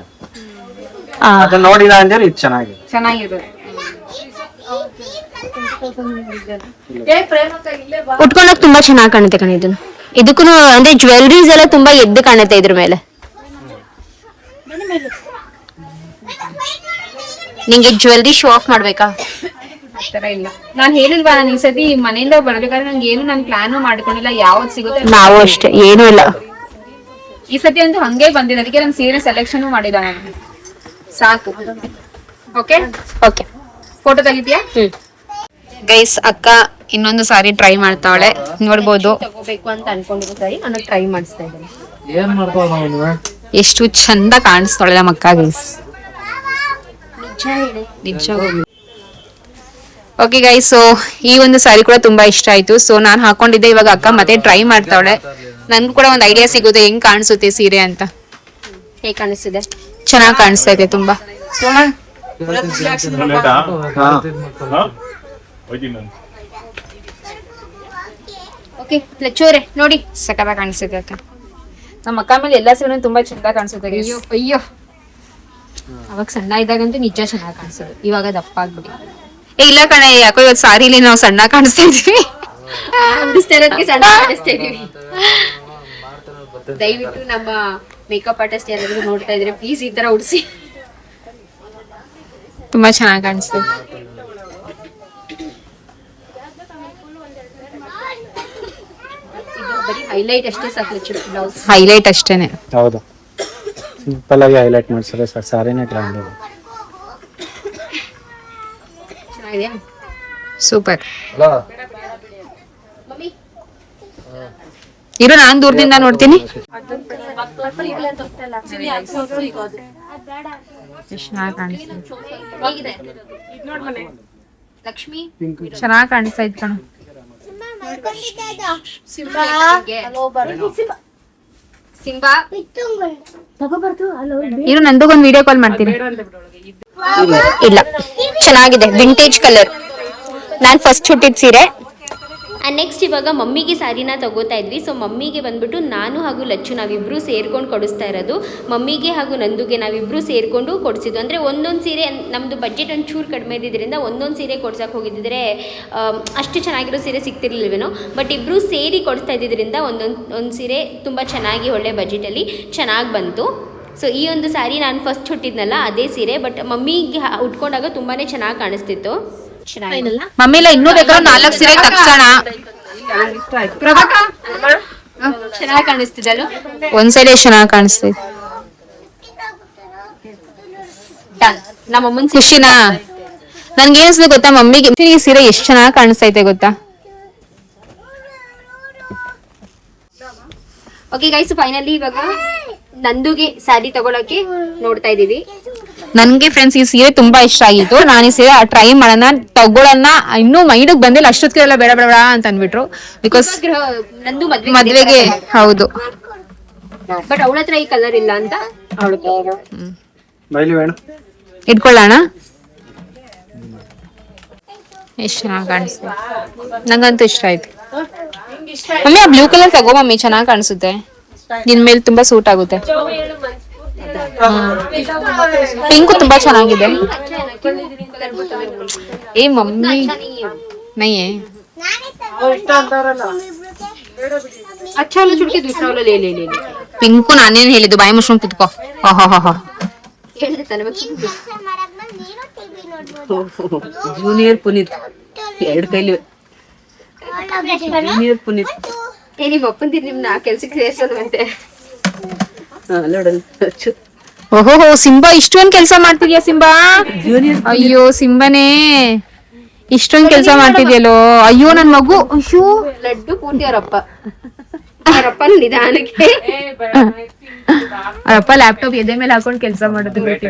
ಅದನ್ನ ನೋಡಿದ ಅಂದ್ರೆ ಇದು ಚೆನ್ನಾಗಿದೆ. ಚೆನ್ನಾಗಿದೆ. ಉಟ್ಕೊಂಡಾಗ ತುಂಬಾ ಚೆನ್ನಾಗಿ ಕಾಣುತ್ತೆ ಕಣ. ಇದಕ್ಕೂ ಅಂದ್ರೆ ಜ್ಯುವೆಲ್ರೀಸ್ ಎಲ್ಲ ತುಂಬಾ ಎದ್ದು ಕಾಣುತ್ತೆ ಇದ್ರ ಮೇಲೆ. ನಿಂಗೆ ಜ್ಯುವೆಲ್ರಿ ಶೋ ಆಫ್ ಮಾಡ್ಬೇಕಾ? ಆತರ ಇಲ್ಲ. ನಾನ್ ಹೇಳಿಲ್ವಾ, ನಾನು ಈ ಸತಿ ಮನೆಯಿಂದ ಬರ್ಬೇಕಾದ್ರೆ ನಂಗೆ ಏನು ನಾನು ಪ್ಲಾನ್ ಮಾಡ್ಕೊಂಡಿಲ್ಲ, ಯಾವ್ದು ಸಿಗುತ್ತೆ. ನಾವು ಅಷ್ಟೇ, ಏನೂ ಇಲ್ಲ. ಈ ಸತಿ ಅಂತೂ ಹಂಗೆ ಬಂದಿದೆ, ಅದಕ್ಕೆ ನಾನು ಸೀರೆ ಸೆಲೆಕ್ಷನ್ ಮಾಡಿದ ನಾನು. ಸಾಕು. ಓಕೆ ಓಕೆ, ಫೋಟೋ ತೆಗಿತೀಯಾ? ಗೈಸ್, ಅಕ್ಕ ಇನ್ನೊಂದು ಸಾರಿ ಟ್ರೈ ಮಾಡ್ತಾವಳೆ, ನೋಡ್ಬೋದು. ತಗೋಬೇಕು ಅಂತ ಅನ್ಕೊಂಡಿರೋ ಸಾರಿ ನಾನು ಟ್ರೈ ಮಾಡಿಸ್ತಾ ಇದ್ದೇನೆ. ಏನ್ ಮಾಡ್ತಾವ ಅವನು? ಎಷ್ಟು ಚಂದ ಕಾಣಿಸ್ತಾಳೆ ನಮ್ಮ ಅಕ್ಕ ಗೈಸ್, ನಿಜ. ಓಕೆ ಗೈಸ್, ಸೊ ಈ ಒಂದು ಸಾರಿ ಕೂಡ ತುಂಬಾ ಇಷ್ಟ ಆಯ್ತು. ಸೊ ನಾನು ಹಾಕೊಂಡಿದ್ದೆ, ಇವಾಗ ಅಕ್ಕ ಮತ್ತೆ ಟ್ರೈ ಮಾಡ್ತಾವಳೆ. ನನ್ಗೂ ಕೂಡ ಒಂದು ಐಡಿಯಾ ಸಿಗುತ್ತೆ ಹೆಂಗ್ ಕಾಣಿಸುತ್ತೆ ಸೀರೆ ಅಂತ. ಹೇಗೆ ಕಾಣಿಸ್ತಿದೆ? ಚೆನ್ನಾಗಿ ಕಾಣಿಸ್ತಾ ಇದೆ ತುಂಬಾ. ಓಕೆ ಲಚ್ಚೋರೆ ನೋಡಿ, ಸಕತ್ತ ಕಾಣಿಸುತ್ತೆ ಅಕ್ಕ. ನಮ್ಮ ಅಕ್ಕ ಮೇಲೆ ಎಲ್ಲಾ ಸೀರೆ ತುಂಬಾ ಚಂದ ಕಾಣಿಸುತ್ತೆ guys. ಅಯ್ಯೋ ಅವಾಗ ಸಣ್ಣ ಇದ್ದಾಗಂತೂ ನಿಜ ಚೆನ್ನಾಗಿ ಕಾಣಿಸೋದು, ಇವಾಗ ದಪ್ಪ ಆಗ್ಬಿಡಿ. ಇಲ್ಲ ಕಣೆ, ಯಾಕೋ ಇವತ್ತು ಸಾರಿಲಿ ನಾವು ಸಣ್ಣ ಕಾಣಿಸ್ತಾ ಇದೀವಿ. ಸಣ್ಣ ಕಾಣಿಸ್ತಾ ಇದೀವಿ. ದಯವಿಟ್ಟು ನಮ್ಮ ಮೇಕಪ್ ಆರ್ಟಿಸ್ಟ್ ಯಾರಾದ್ರೂ ನೋಡ್ತಾ ಇದ್ರೆ ಪ್ಲೀಸ್ ಈ ತರ ಉಡ್ಸಿ. ತುಂಬಾ ಚೆನ್ನಾಗಿ ಕಾಣಿಸ್ತದೆ. ಹೈಲೈಟ್ ಅಷ್ಟೇ ಸಾಕು ಬ್ಲೌಸ್. ಹೈಲೈಟ್ ಅಷ್ಟೇನೆ. ಹೌದು, ಸಿಂಪಲ್ ಆಗಿ ಹೈಲೈಟ್ ಮಾಡ್ತಾರೆ ಸರ್, ಸಾರಿನೇ ಗ್ರ್ಯಾಂಡ್ ಇದೆ. ಚೆನ್ನಾಗಿದೆಯಾ? ಸೂಪರ್. ಹಲೋ, ಮಮ್ಮಿ ಇರು ನಾನ್ ದೂರದಿಂದ ನೋಡ್ತೀನಿ. ಹೇಗಿದೆ ಲಕ್ಷ್ಮಿ? ಚೆನ್ನಾಗ್ ಕಾಣಿಸ್ತಾ ಇತ್ತು ಕಣ. ಸಿಂಬಾ ಇರು ನಂದಗೊಂದು ವಿಡಿಯೋ ಕಾಲ್ ಮಾಡ್ತೀನಿ. ಇಲ್ಲ, ಚೆನ್ನಾಗಿದೆ, ವಿಂಟೇಜ್ ಕಲರ್. ನಾನ್ ಫಸ್ಟ್ ಹುಟ್ಟಿದ ಸೀರೆ. ನೆಕ್ಸ್ಟ್ ಇವಾಗ ಮಮ್ಮಿಗೆ ಸ್ಯಾರಿನ ತಗೋತಾ ಇದ್ವಿ. ಸೊ ಮಮ್ಮಿಗೆ ಬಂದ್ಬಿಟ್ಟು ನಾನು ಹಾಗೂ ಲಚ್ಚು ನಾವಿಬ್ರು ಸೇರ್ಕೊಂಡು ಕೊಡಿಸ್ತಾ ಇರೋದು. ಮಮ್ಮಿಗೆ ಹಾಗೂ ನಂದುಗೆ ನಾವಿಬ್ರು ಸೇರ್ಕೊಂಡು ಕೊಡಿಸಿದ್ದು. ಅಂದರೆ ಒಂದೊಂದು ಸೀರೆ ನಮ್ಮದು ಬಡ್ಜೆಟ್ ಒಂಚೂರು ಕಡಿಮೆ ಇದ್ದಿದ್ದರಿಂದ ಒಂದೊಂದು ಸೀರೆ ಕೊಡ್ಸಕ್ಕೆ ಹೋಗಿದ್ದಿದ್ರೆ ಅಷ್ಟು ಚೆನ್ನಾಗಿರೋ ಸೀರೆ ಸಿಗ್ತಿರ್ಲಿಲ್ವೇನೋ. ಬಟ್ ಇಬ್ಬರು ಸೇರಿ ಕೊಡಿಸ್ತಾ ಇದ್ದಿದ್ದರಿಂದ ಒಂದು ಸೀರೆ ತುಂಬ ಚೆನ್ನಾಗಿ ಒಳ್ಳೆ ಬಜೆಟಲ್ಲಿ ಚೆನ್ನಾಗಿ ಬಂತು. ಸೊ ಈ ಒಂದು ಸ್ಯಾರಿ ನಾನು ಫಸ್ಟ್ ಹುಟ್ಟಿದ್ನಲ್ಲ ಅದೇ ಸೀರೆ. ಬಟ್ ಮಮ್ಮಿಗೆ ಉಟ್ಕೊಂಡಾಗ ತುಂಬಾ ಚೆನ್ನಾಗಿ ಕಾಣಿಸ್ತಿತ್ತು. ಮಮ್ಮಿ ಇಲ್ಲ ಇನ್ನೂ ಬೇಕಾದ್ರೆ 4 ಸೀರೆ ತಗ್ಸೋಣ. ಚೆನ್ನಾಗಿ ಕಾಣಿಸ್ತಿದ್ದಲ್ಲ. ಒಂದ್ ಸೀರೆ ಚೆನ್ನಾಗಿ ಕಾಣಿಸ್ತಿದೆ. ನಮ್ಮಮ್ಮನ ಖುಷಿನಾ? ನನ್ಗೆ ಏನಿಸ್ತು ಗೊತ್ತಾ, ಮಮ್ಮಿಗೆ ಈ ಸೀರೆ ಎಷ್ಟ್ ಚೆನ್ನಾಗಿ ಕಾಣಿಸ್ತೈತೆ ಗೊತ್ತಾ. ಓಕೆ ಗೈಸ್, ಫೈನಲಿ ಇವಾಗ ನಂದುಗೆ ಸ್ಯಾರಿ ತಗೊಳಕ್ಕೆ ನೋಡ್ತಾ ಇದೀವಿ. ನನ್ಗೆ ಫ್ರೆಂಡ್ಸ್ ಈ ಸೀರೆ ತುಂಬಾ ಇಷ್ಟ ಆಗಿತ್ತು. ನಾನು ಈ ಸೀರೆ ಟ್ರೈ ಮಾಡೋಣ ತಗೊಳ್ಳೋಣ, ಇನ್ನೂ ಮೈಂಡಿಗೆ ಬಂದಿಲ್ಲ. ಅಷ್ಟೊತ್ತಿಗೆ ಎಲ್ಲ ಬೇಡ ಬೇಡ ಅಂತ ಅಂದ್ಬಿಟ್ರು. ಬಿಕಾಸ್ ನಂದು ಮದ್ವೆಗೆ ಹೌದು. ಬಟ್ ಅವಳ ಹತ್ರ ಈ ಕಲರ್ ಇಲ್ಲ ಅಂತ ಇಟ್ಕೊಳ್ಳೋಣ. ಎಷ್ಟ್ ಚೆನ್ನಾಗಿ ಕಾಣಿಸ್ತದೆ, ನಂಗಂತೂ ಇಷ್ಟ ಆಯ್ತು. ಮಮ್ಮಿ ಆ ಬ್ಲೂ ಕಲರ್ ತಗೋ ಮಮ್ಮಿ, ಚೆನ್ನಾಗಿ ಕಾಣಿಸುತ್ತೆ, ನಿನ್ ಮೇಲೆ ತುಂಬಾ ಸೂಟ್ ಆಗುತ್ತೆ. ಪಿಂಕ್ ತುಂಬಾ ಚೆನ್ನಾಗಿದೆ. ಏ ಮಮ್ಮಿ ನಯ್ಯೇ ಪಿಂಕು ನಾನೇನ್ ಹೇಳಿದ್ದು, ಬಾಯಿ ಮುಚ್ಕೊಂಡು ಕುತ್ಕೋ. ಜೂನಿಯರ್ ಪುನೀತ್ ಎರಡು ಕೈಲಿ. ಜೂನಿಯರ್ ಪುನೀತ್ ನಿಮ್ಮ ಅಪ್ಪಂದಿರ್ ನಿಮ್ನ ಕೆಲ್ಸಕ್ಕೆ ಸೇರ್ಸೋದಂತೆ. ಓಹೋ ಸಿಂಬಾ ಇಷ್ಟೊಂದ್ ಕೆಲ್ಸ ಮಾಡ್ತಿದ್ಯಾ ಸಿಂಬಾ? ಅಯ್ಯೋ ಸಿಂಬಾನೇ ಇಷ್ಟೊಂದ್ ಕೆಲ್ಸ ಮಾಡ್ತಿದ್ಯಲ್ಲೋ. ಅಯ್ಯೋ ನನ್ ಮಗು. ಅಯ್ಯೋ ಲಡ್ಡು ಪೂರ್ತಿ ಅವರಪ್ಪ ನಿಧಾನಕ್ಕೆ ಅವರಪ್ಪ ಲ್ಯಾಪ್ಟಾಪ್ ಎದೆ ಮೇಲೆ ಹಾಕೊಂಡ್ ಕೆಲ್ಸ ಮಾಡೋದು.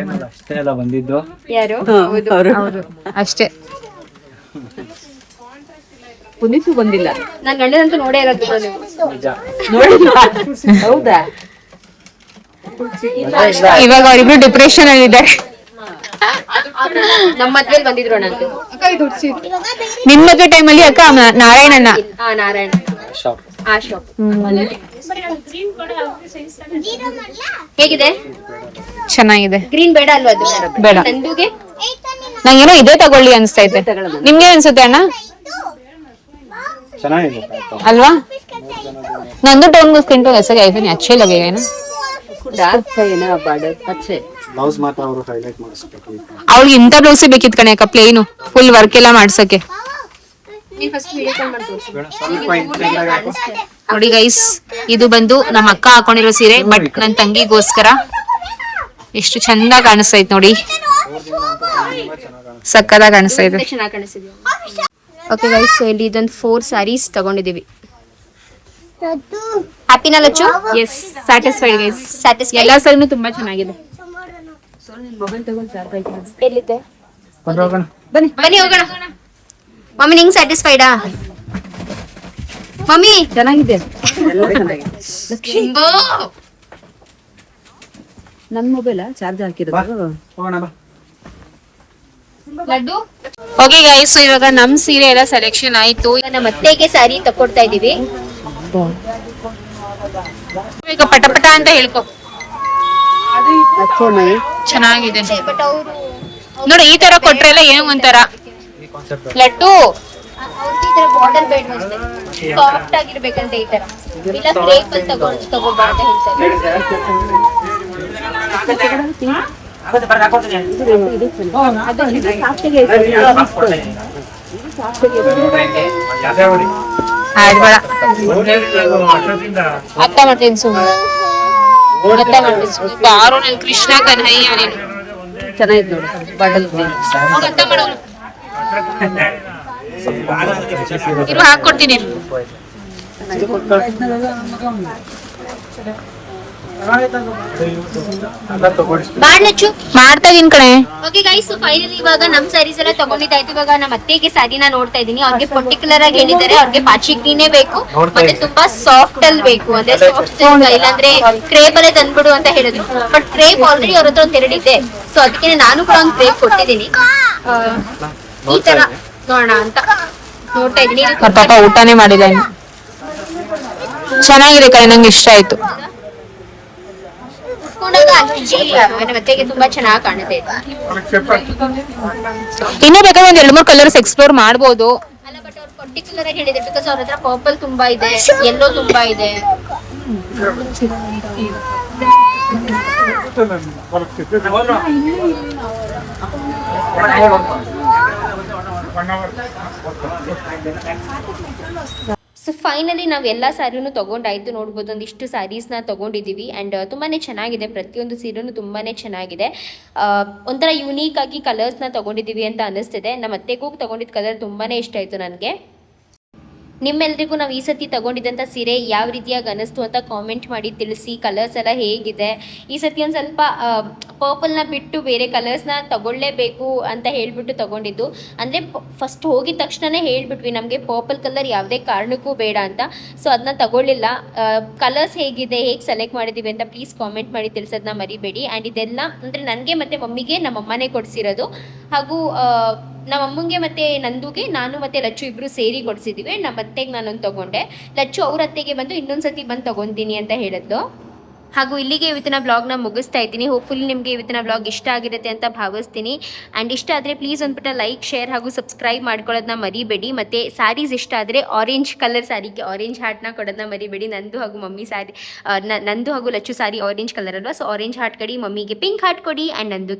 ಅಷ್ಟೇ ಅಲ್ಲ ಬಂದಿದ್ದು. ಯಾರು? ಹೌದು ಅಷ್ಟೇ. ಪುನೀತು ಬಂದಿಲ್ಲ. ನನ್ ಗಂಡನಂತೂ ನೋಡೇ ಇರೋದು ನೋಡಿಲ್ಲ. ಹೌದಾ? ಇವಾಗ ಅವರಿಬ್ರು ಡಿಪ್ರೆಷನ್ ಅಲ್ಲಿ ಇದ್ದಾರೆ. ನಮ್ಮ ಮದ್ವೆಲ್ ಬಂದಿದ್ರು ನಂದು. ನಿಮ್ ಮದ್ವೆ ಟೈಮಲ್ಲಿ ಅಕ್ಕ ನಾರಾಯಣನ ನಾರಾಯಣ ಆ ಶಾಪ್. ಹೇಗಿದೆ? ಚೆನ್ನಾಗಿದೆ. ಗ್ರೀನ್ ಬೇಡ ಅಲ್ವಾ ಅದು? ಬೇಡ. ನಂದುಗೆ ನಂಗೇನೋ ಇದೇ ತಗೊಳ್ಳಿ ಅನ್ಸ್ತೈತೆ. ನಿಮ್ಗೆ ಅನ್ಸುತ್ತೆ ಅಣ್ಣ? ಚೆನ್ನಾಗಿದೆ ಅಲ್ವಾ? ನಂದು ಟೋನ್ ಸ್ಕಿನ್ ಟೋನ್ ऐसा ऐसा नहीं अच्छे लगेगा ना. ಡಾರ್ಕ್ है ना बॉर्डर अच्छे. ಬ್ಲೌಸ್ ಮಾತ್ರ ಅವರು ಹೈಲೈಟ್ ಮಾಡಿಸ್ಬೇಕು. ಅವ್ಳಿಗೆ ಇಂಥ ಬ್ಲೌಸೇ ಬೇಕಿತ್ತು ಕಣೆ ಅಕ್ಕ, ಪ್ಲೇನು ಫುಲ್ ವರ್ಕ್ ಎಲ್ಲ ಮಾಡ್ಸಕ್ಕೆ. ನೋಡಿ ಗೈಸ್, ಇದು ಬಂದು ನಮ್ಮ ಅಕ್ಕ ಹಾಕೊಂಡಿರೋ ಸೀರೆ, ಬಟ್ ನನ್ನ ತಂಗಿಗೋಸ್ಕರ. ಎಷ್ಟು ಚಂದ ಕಾಣಿಸ್ತೈತೆ ನೋಡಿ, ಸಕ್ಕದಾಗಿ ಕಾಣಿಸ್ತಾ ಇದೆ. ಚೆನ್ನಾಗಿ ಕಾಣಿಸ್ತಿದ್ಯಾ? ಓಕೆ ಗೈಸ್, ಇಲ್ಲಿ ಇದೊಂದು 4 ಸ್ಯಾರೀಸ್ ತಗೊಂಡಿದೀವಿ. ಹ್ಯಾಪಿನಾ Lacchu? Yes, satisfied guys. Satisfy. ಎಲ್ಲಾ ಸರಿನೂ ತುಂಬಾ ಚೆನ್ನಾಗಿದೆ. ಎಲ್ಲಿದೆ? ಬನ್ನಿ ಬನ್ನಿ ಹೋಗೋಣ. ಮಮ್ಮಿ ನಿಂಗ್ ಸ್ಯಾಟಿಸ್ಫೈಡಾ? ಮಮ್ಮಿ ಚೆನ್ನಾಗಿದೆ, ಎಲ್ಲ ಚೆನ್ನಾಗಿದೆ. ನನ್ನ ಮೊಬೈಲ್ ಚಾರ್ಜ್ ಹಾಕಿರೋದು. ಹೋಗೋಣ ಬಾ. ಲಡ್ಡು ಓಕೆ ಗೈಸ್, ಇವಾಗ ನಮ್ ಸೀರೆ ಎಲ್ಲ ಸೆಲೆಕ್ಷನ್ ಆಯ್ತು. ನಮ್ಮ ಅತ್ತೆಗೆ ಸ್ಯಾರಿ ತಕೊಡ್ತಾ ಇದೀವಿ. ಈಗ ಪಟ ಪಟ ಅಂತ ಹೇಳ್ಕೊ. ಚೆನ್ನಾಗಿದೆ ಬಟ್ ಅವರು ನೋಡಿ, ಈ ತರ ಕೊಟ್ರೆಲ್ಲ ಏನೋ ಒಂಥರ ಲಡ್ಡು. ಈ ತರ ಬಾರ್ಡರ್ ಬೇಡ, ಸಾಫ್ಟ್ ಆಗಿರ್ಬೇಕಂತ ಈ ತರ. ಇಲ್ಲ ಕ್ರೇಪ್ ಅಲ್ಲಿ ತಗೋಬಾ ಅಂತ ಹೇಳ್ತಾರೆ. ಆಡ್ಬೇಡ, ಅರ್ಥ ಮಾಡ್ತೀನಿ ಸುಮ್ಮನೆ. ಅರ್ಥ ಮಾಡ್ತೀನಿ ಸುಮ್ಮನೆ. ಬಾರೋ ನನ್ ಕೃಷ್ಣ ಕನ್ಹಯ್ಯ ನೀನು. ಚೆನ್ನಾಗಿತ್ತು ನೋಡಿ, ಬಾಟಲ್ ಅರ್ಥ ಮಾಡೋರು ಇರು, ಹಾಕೊಡ್ತೀನಿ. ಬಾಡ್ಲಚ್ಚು ಮಾಡ್ತಾ ಇದೀನಿ ಕಣೆ. ಓಕೆ ಗೈಸ್, ಫೈನಲಿ ಇವಾಗ ನಮ್ ಸ್ಯಾರೀಸ್ ಎಲ್ಲ ತಗೊಂಡಿದ್ದಾಯ್ತು. ಇವಾಗ ನಮ್ಮ ಅತ್ತೆಗೆ ಸ್ಯಾರಿನ ನೋಡ್ತಾ ಇದೀನಿ. ಅವ್ರಿಗೆ ಪರ್ಟಿಕ್ಯುಲರ್ ಆಗಿ ಹೇಳಿದ್ದಾರೆ ಅವ್ರಿಗೆ ಪಾಚಿಗ್ರಿನೇ ಬೇಕು ಮತ್ತೆ ತುಂಬಾ ಸಾಫ್ಟ್ ಅಲ್ಲಿ ಬೇಕು, ಅಂದ್ರೆ ಸಾಫ್ಟ್ ಸಿಲ್ಕ್ ಇಲ್ಲಾಂದ್ರೆ ಕ್ರೇಪ್ ಅಲ್ಲೇ ತಂದ್ಬಿಡು ಅಂತ ಹೇಳಿದ್ರು. ಬಟ್ ಕ್ರೇಪ್ ಆಲ್ರೆಡಿ ಅವ್ರ ಹತ್ರ ಒಂದ್ ಎರಡಿದೆ, ಸೊ ಅದಕ್ಕೆ ನಾನು ಕೂಡ ಒಂದು ಕ್ರೇಪ್ ಕೊಟ್ಟಿದ್ದೀನಿ. ಈ ತರ ನೋಡೋಣ ಅಂತ ನೋಡ್ತಾ ಇದೀನಿ. ಅವ್ರ ಪಾಪ ಊಟನೇ ಮಾಡಿಲ್ಲ ಇನ್ನು. ಚೆನ್ನಾಗಿದೆ ಕಣೆ, ನಂಗೆ ಇಷ್ಟ ಆಯ್ತು. ಉಟ್ಕೊಂಡಾಗ ಅಜ್ಜಿ ನಮ್ಮ ಅತ್ತೆಗೆ ತುಂಬಾ ಚೆನ್ನಾಗಿ ಕಾಣುತ್ತೆ ಇದು. ಇನ್ನೂ ಬೇಕಾದ್ರೆ ಒಂದ್ 2-3 ಕಲರ್ಸ್ ಎಕ್ಸ್ಪ್ಲೋರ್ ಮಾಡ್ಬೋದು. ಅಲ್ಲ, ಬಟ್ ಅವ್ರು ಪರ್ಟಿಕ್ಯುಲರ್ ಆಗಿ ಹೇಳಿದ್ರು ಬಿಕಾಸ್ ಅವ್ರ ಹತ್ರ ಪರ್ಪಲ್ ತುಂಬಾ ಇದೆ, ಯೆಲ್ಲೋ ತುಂಬಾ ಇದೆ. ಸೊ ಫೈನಲಿ ನಾವು ಎಲ್ಲ ಸ್ಯಾರಿನೂ ತೊಗೊಂಡಾಯ್ತು. ನೋಡ್ಬೋದು ಒಂದಿಷ್ಟು ಸ್ಯಾರೀಸ್ನ ತೊಗೊಂಡಿದ್ದೀವಿ ಆ್ಯಂಡ್ ತುಂಬಾ ಚೆನ್ನಾಗಿದೆ. ಪ್ರತಿಯೊಂದು ಸೀರೆನೂ ತುಂಬಾ ಚೆನ್ನಾಗಿದೆ. ಒಂಥರ ಯೂನೀಕ್ ಆಗಿ ಕಲರ್ಸ್ನ ತೊಗೊಂಡಿದ್ದೀವಿ ಅಂತ ಅನ್ನಿಸ್ತಿದೆ. ನಮ್ಮ ಅತ್ತೆಗೂ ತೊಗೊಂಡಿದ್ದ ಕಲರ್ ತುಂಬಾ ಇಷ್ಟ ಆಯಿತು ನನಗೆ. ನಿಮ್ಮೆಲ್ರಿಗೂ ನಾವು ಈ ಸತಿ ತೊಗೊಂಡಿದ್ದಂಥ ಸೀರೆ ಯಾವ ರೀತಿಯಾಗಿ ಅನ್ನಿಸ್ತು ಅಂತ ಕಾಮೆಂಟ್ ಮಾಡಿ ತಿಳಿಸಿ. ಕಲರ್ಸ್ ಎಲ್ಲ ಹೇಗಿದೆ, ಈ ಸತಿ ಒಂದು ಸ್ವಲ್ಪ ಪರ್ಪಲ್ನ ಬಿಟ್ಟು ಬೇರೆ ಕಲರ್ಸ್ನ ತೊಗೊಳ್ಳೇಬೇಕು ಅಂತ ಹೇಳಿಬಿಟ್ಟು ತೊಗೊಂಡಿದ್ದು. ಅಂದರೆ ಫಸ್ಟ್ ಹೋಗಿದ ತಕ್ಷಣವೇ ಹೇಳಿಬಿಟ್ವಿ ನಮಗೆ ಪರ್ಪಲ್ ಕಲರ್ ಯಾವುದೇ ಕಾರಣಕ್ಕೂ ಬೇಡ ಅಂತ. ಸೊ ಅದನ್ನ ತೊಗೊಳ್ಳಿಲ್ಲ. ಕಲರ್ಸ್ ಹೇಗಿದೆ, ಹೇಗೆ ಸೆಲೆಕ್ಟ್ ಮಾಡಿದ್ದೀವಿ ಅಂತ ಪ್ಲೀಸ್ ಕಾಮೆಂಟ್ ಮಾಡಿ ತಿಳಿಸೋದನ್ನ ಮರಿಬೇಡಿ. ಆ್ಯಂಡ್ ಇದೆಲ್ಲ ಅಂದರೆ ನನಗೆ ಮತ್ತು ಮಮ್ಮಿಗೆ ನಮ್ಮಮ್ಮನೇ ಕೊಡಿಸಿರೋದು, ಹಾಗೂ ನಮ್ಮ ಅಮ್ಮಂಗೆ ಮತ್ತು ನಂದುಗೆ ನಾನು ಮತ್ತು ಲಚ್ಚು ಇಬ್ಬರು ಸೇರಿ ಕೊಡಿಸಿದ್ದೀವಿ. ನಮ್ಮ ಅತ್ತೆಗೆ ನಾನೊಂದು ತೊಗೊಂಡೆ, ಲಚ್ಚು ಅವ್ರ ಅತ್ತೆಗೆ ಬಂದು ಇನ್ನೊಂದು ಸತಿ ಬಂದು ತೊಗೊತೀನಿ ಅಂತ ಹೇಳಿದ್ಲು. ಹಾಗೂ ಇಲ್ಲಿಗೆ ಇವತ್ತಿನ ಬ್ಲಾಗ್ನ ಮುಗಿಸ್ತಾ ಇದ್ದೀನಿ. ಹೋಪ್ಫುಲಿ ನಿಮಗೆ ಇವತ್ತಿನ ಬ್ಲಾಗ್ ಇಷ್ಟ ಆಗಿರುತ್ತೆ ಅಂತ ಭಾವಿಸ್ತೀನಿ. ಆ್ಯಂಡ್ ಇಷ್ಟ ಆದರೆ ಪ್ಲೀಸ್ ಒಂದ್ಬಿಟ್ಟು ಲೈಕ್, ಶೇರ್ ಹಾಗೂ ಸಬ್ಸ್ಕ್ರೈಬ್ ಮಾಡ್ಕೊಳ್ಳೋದನ್ನ ಮರಿಬೇಡಿ. ಮತ್ತು ಸ್ಯಾರೀಸ್ ಇಷ್ಟ ಆದರೆ ಆರೆಂಜ್ ಕಲರ್ ಸ್ಯಾರಿಗೆ ಆರೆಂಜ್ ಹಾರ್ಟ್ನ ಕೊಡೋದನ್ನ ಮರಿಬೇಡಿ. ನಂದು ಹಾಗೂ ಮಮ್ಮಿ ಸ್ಯಾರಿ, ನಂದು ಹಾಗೂ ಲಚ್ಚು ಸ್ಯಾರಿ ಆರೆಂಜ್ ಕಲರ್ ಅಲ್ವಾ, ಸೊ ಆರೆಂಜ್ ಹಾರ್ಟ್ ಕೊಡಿ, ಮಮ್ಮಿಗೆ ಪಿಂಕ್ ಹಾರ್ಟ್ ಕೊಡಿ ಆ್ಯಂಡ್ ನಂದುಗೆ